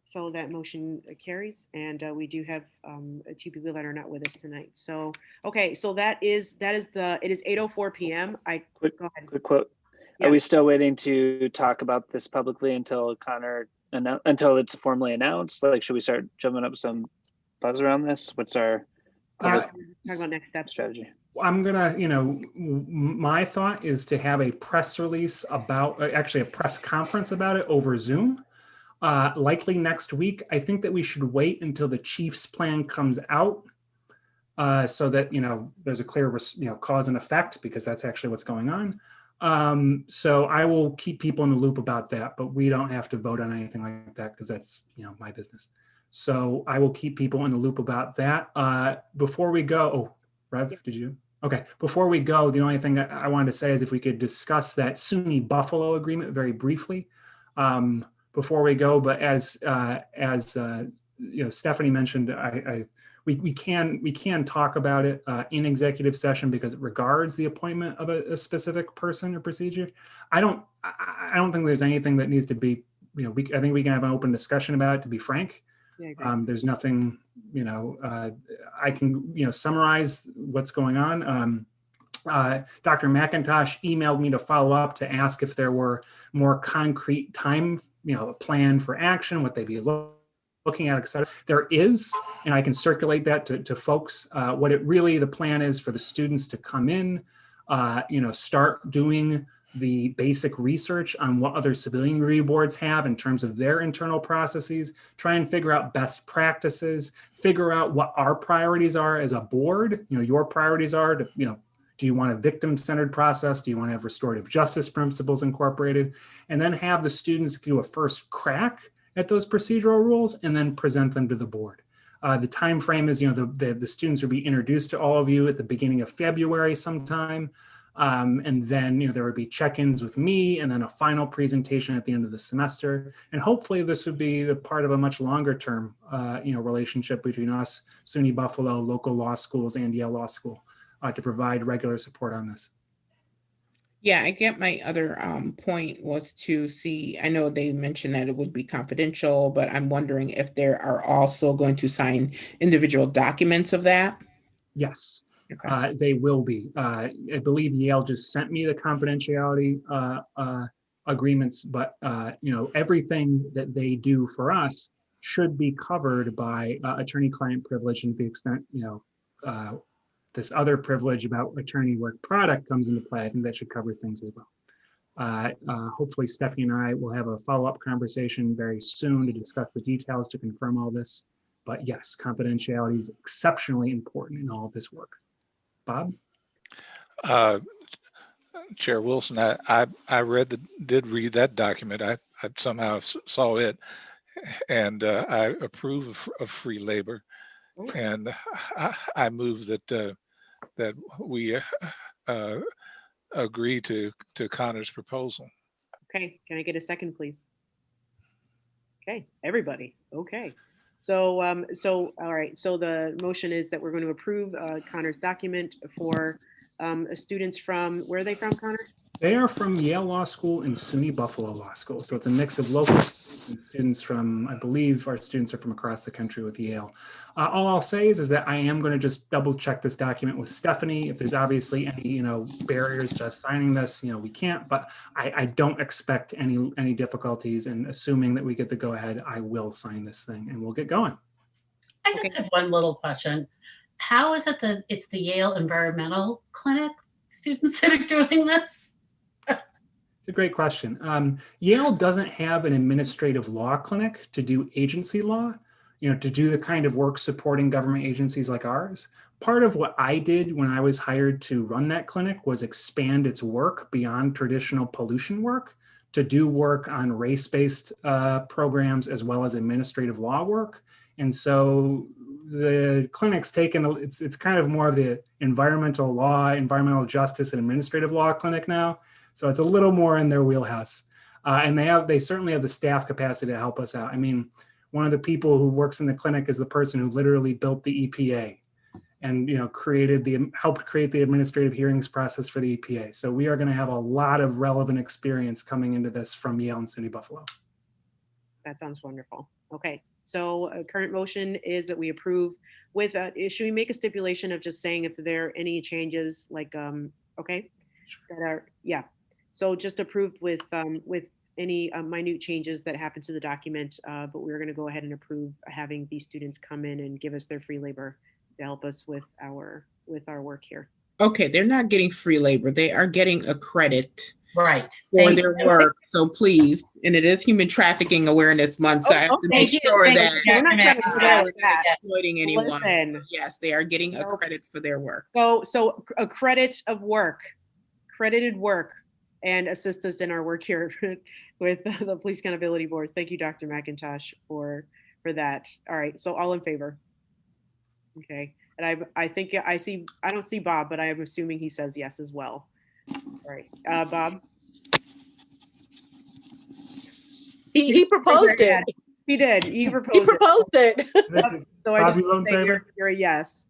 So that motion carries, and we do have two people that are not with us tonight. So, okay, so it is 8:04 p.m. Quick quote. Yeah. Are we still waiting to talk about this publicly until until it's formally announced? Like, should we start jumping up some buzz around this? What's our public Talk about next steps. strategy? I'm gonna, my thought is to have a press release about, actually a press conference about it over Zoom. Likely next week. I think that we should wait until the chief's plan comes out so that, there's a clear, cause and effect, because that's actually what's going on. So I will keep people in the loop about that, but we don't have to vote on anything like that, because that's, my business. So I will keep people in the loop about that. Before we go, Rev, did you? Okay, before we go, the only thing that I wanted to say is if we could discuss that SUNY Buffalo agreement very briefly before we go. But as Stephanie mentioned, we can talk about it in executive session because it regards the appointment of a specific person or procedure. I don't think there's anything that needs to be, I think we can have an open discussion about it, to be frank. Yeah, There's nothing, I can, summarize what's going on. Dr. McIntosh emailed me to follow up to ask if there were more concrete time, a plan for action, what they'd be looking at, et cetera. There is, and I can circulate that to folks. What the plan is for the students to come in, start doing the basic research on what other civilian review boards have in terms of their internal processes, try and figure out best practices, figure out what our priorities are as a board, your priorities are to, do you want a victim-centered process? Do you want to have restorative justice principles incorporated? And then have the students do a first crack at those procedural rules and then present them to the board. The time frame is, the students will be introduced to all of you at the beginning of February sometime. And then, there would be check-ins with me and then a final presentation at the end of the semester. And hopefully this would be the part of a much longer term, relationship between us, SUNY Buffalo, local law schools, and Yale Law School to provide regular support on this. Yeah, I get my other point was to see, I know they mentioned that it would be confidential, but I'm wondering if there are also going to sign individual documents of that. Yes. Okay. They will be. I believe Yale just sent me the confidentiality agreements, but everything that they do for us should be covered by attorney-client privilege, and to the extent this other privilege about attorney work product comes into play, I think that should cover things as well. Hopefully, Stephanie and I will have a follow-up conversation very soon to discuss the details to confirm all this. But yes, confidentiality is exceptionally important in all of this work. Bob? Chair Wilson, I did read that document. I somehow saw it, and I approve of free labor, and I move that we agree to Connor's proposal. Okay, can I get a second, please? Okay, everybody. Okay. So, all right. So the motion is that we're going to approve Connor's document for students from, where are they from, Connor? They are from Yale Law School and SUNY Buffalo Law School. So it's a mix of local students and students from, I believe our students are from across the country with Yale. All I'll say is that I am going to just double check this document with Stephanie. If there's obviously any, barriers to signing this, we can't, but I don't expect any difficulties, and assuming that we get the go ahead, I will sign this thing and we'll get going. I just have one little question. How is it that it's the Yale Environmental Clinic students that are doing this? It's a great question. Yale doesn't have an administrative law clinic to do agency law, to do the kind of work supporting government agencies like ours. Part of what I did when I was hired to run that clinic was expand its work beyond traditional pollution work to do work on race-based programs as well as administrative law work. And so the clinic's taken, it's kind of more of the environmental law, environmental justice, and administrative law clinic now. So it's a little more in their wheelhouse. And they certainly have the staff capacity to help us out. I mean, one of the people who works in the clinic is the person who literally built the EPA and helped create the administrative hearings process for the EPA. So we are going to have a lot of relevant experience coming into this from Yale and SUNY Buffalo. That sounds wonderful. Okay, so a current motion is that we approve with, should we make a stipulation of just saying if there are any changes like, okay, that are, yeah. So just approved with any minute changes that happen to the document, but we're going to go ahead and approve having these students come in and give us their free labor to help us with our work here. Okay, they're not getting free labor. They are getting a credit Right. for their work. So please, and it is Human Trafficking Awareness Month, so I have to make sure that We're not trying to we're figure out not that. exploiting anyone. Listen. So yes, they are getting a So- credit for their work. So a credit of work, credited work, and assist us in our work here with the Police Accountability Board. Thank you, Dr. McIntosh, for that. All right, so all in favor? Okay, and I think I don't see Bob, but I am assuming he says yes as well. All right, Bob? He proposed it. He did, he He proposed it. proposed it. So I Bob, just you vote in say favor? you're a yes.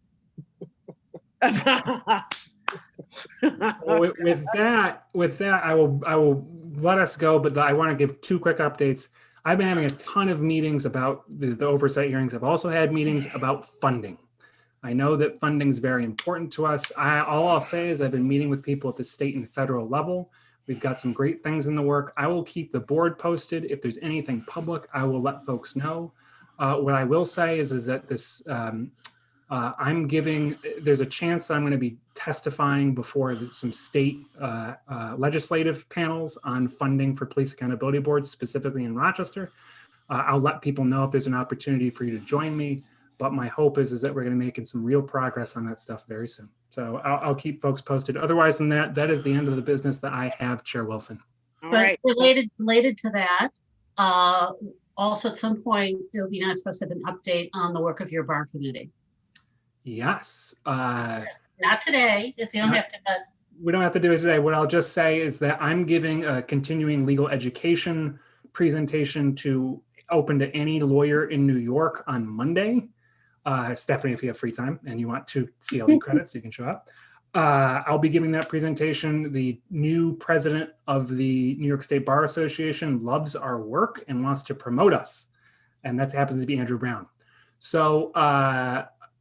Well, with that, I will let us go, but I want to give two quick updates. I've been having a ton of meetings about the oversight hearings. I've also had meetings about funding. I know that funding is very important to us. All I'll say is I've been meeting with people at the state and federal level. We've got some great things in the work. I will keep the board posted. If there's anything public, I will let folks know. What I will say is that this, there's a chance that I'm going to be testifying before some state legislative panels on funding for police accountability boards, specifically in Rochester. I'll let people know if there's an opportunity for you to join me, but my hope is that we're going to be making some real progress on that stuff very soon. So I'll keep folks posted. Otherwise than that, that is the end of the business that I have, Chair Wilson. All But right. related to that, also at some point, it would be nice for us to have an update on the work of your bar committee. Yes. Not today, because you don't have to, but We don't have to do it today. What I'll just say is that I'm giving a continuing legal education presentation to open to any lawyer in New York on Monday. Stephanie, if you have free time and you want 2 CLE credits, you can show up. I'll be giving that presentation. The new president of the New York State Bar Association loves our work and wants to promote us. And that happens to be Andrew Brown. So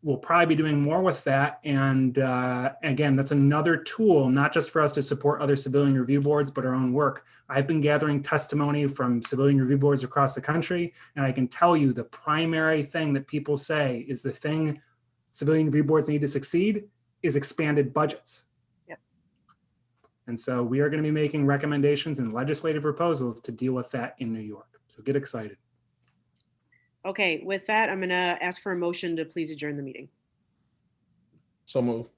we'll probably be doing more with that. And again, that's another tool, not just for us to support other civilian review boards, but our own work. I've been gathering testimony from civilian review boards across the country. And I can tell you the primary thing that people say is the thing civilian review boards need to succeed is expanded budgets. Yep. And so we are going to be making recommendations and legislative proposals to deal with that in New York. So get excited. Okay, with that, I'm going to ask for a motion to please adjourn the meeting. So move.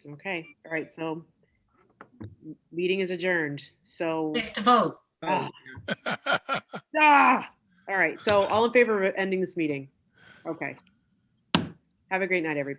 Okay, all right, so meeting is adjourned. So, we have to vote. all right, so all in favor of ending this meeting? Okay. Have a great night, everybody.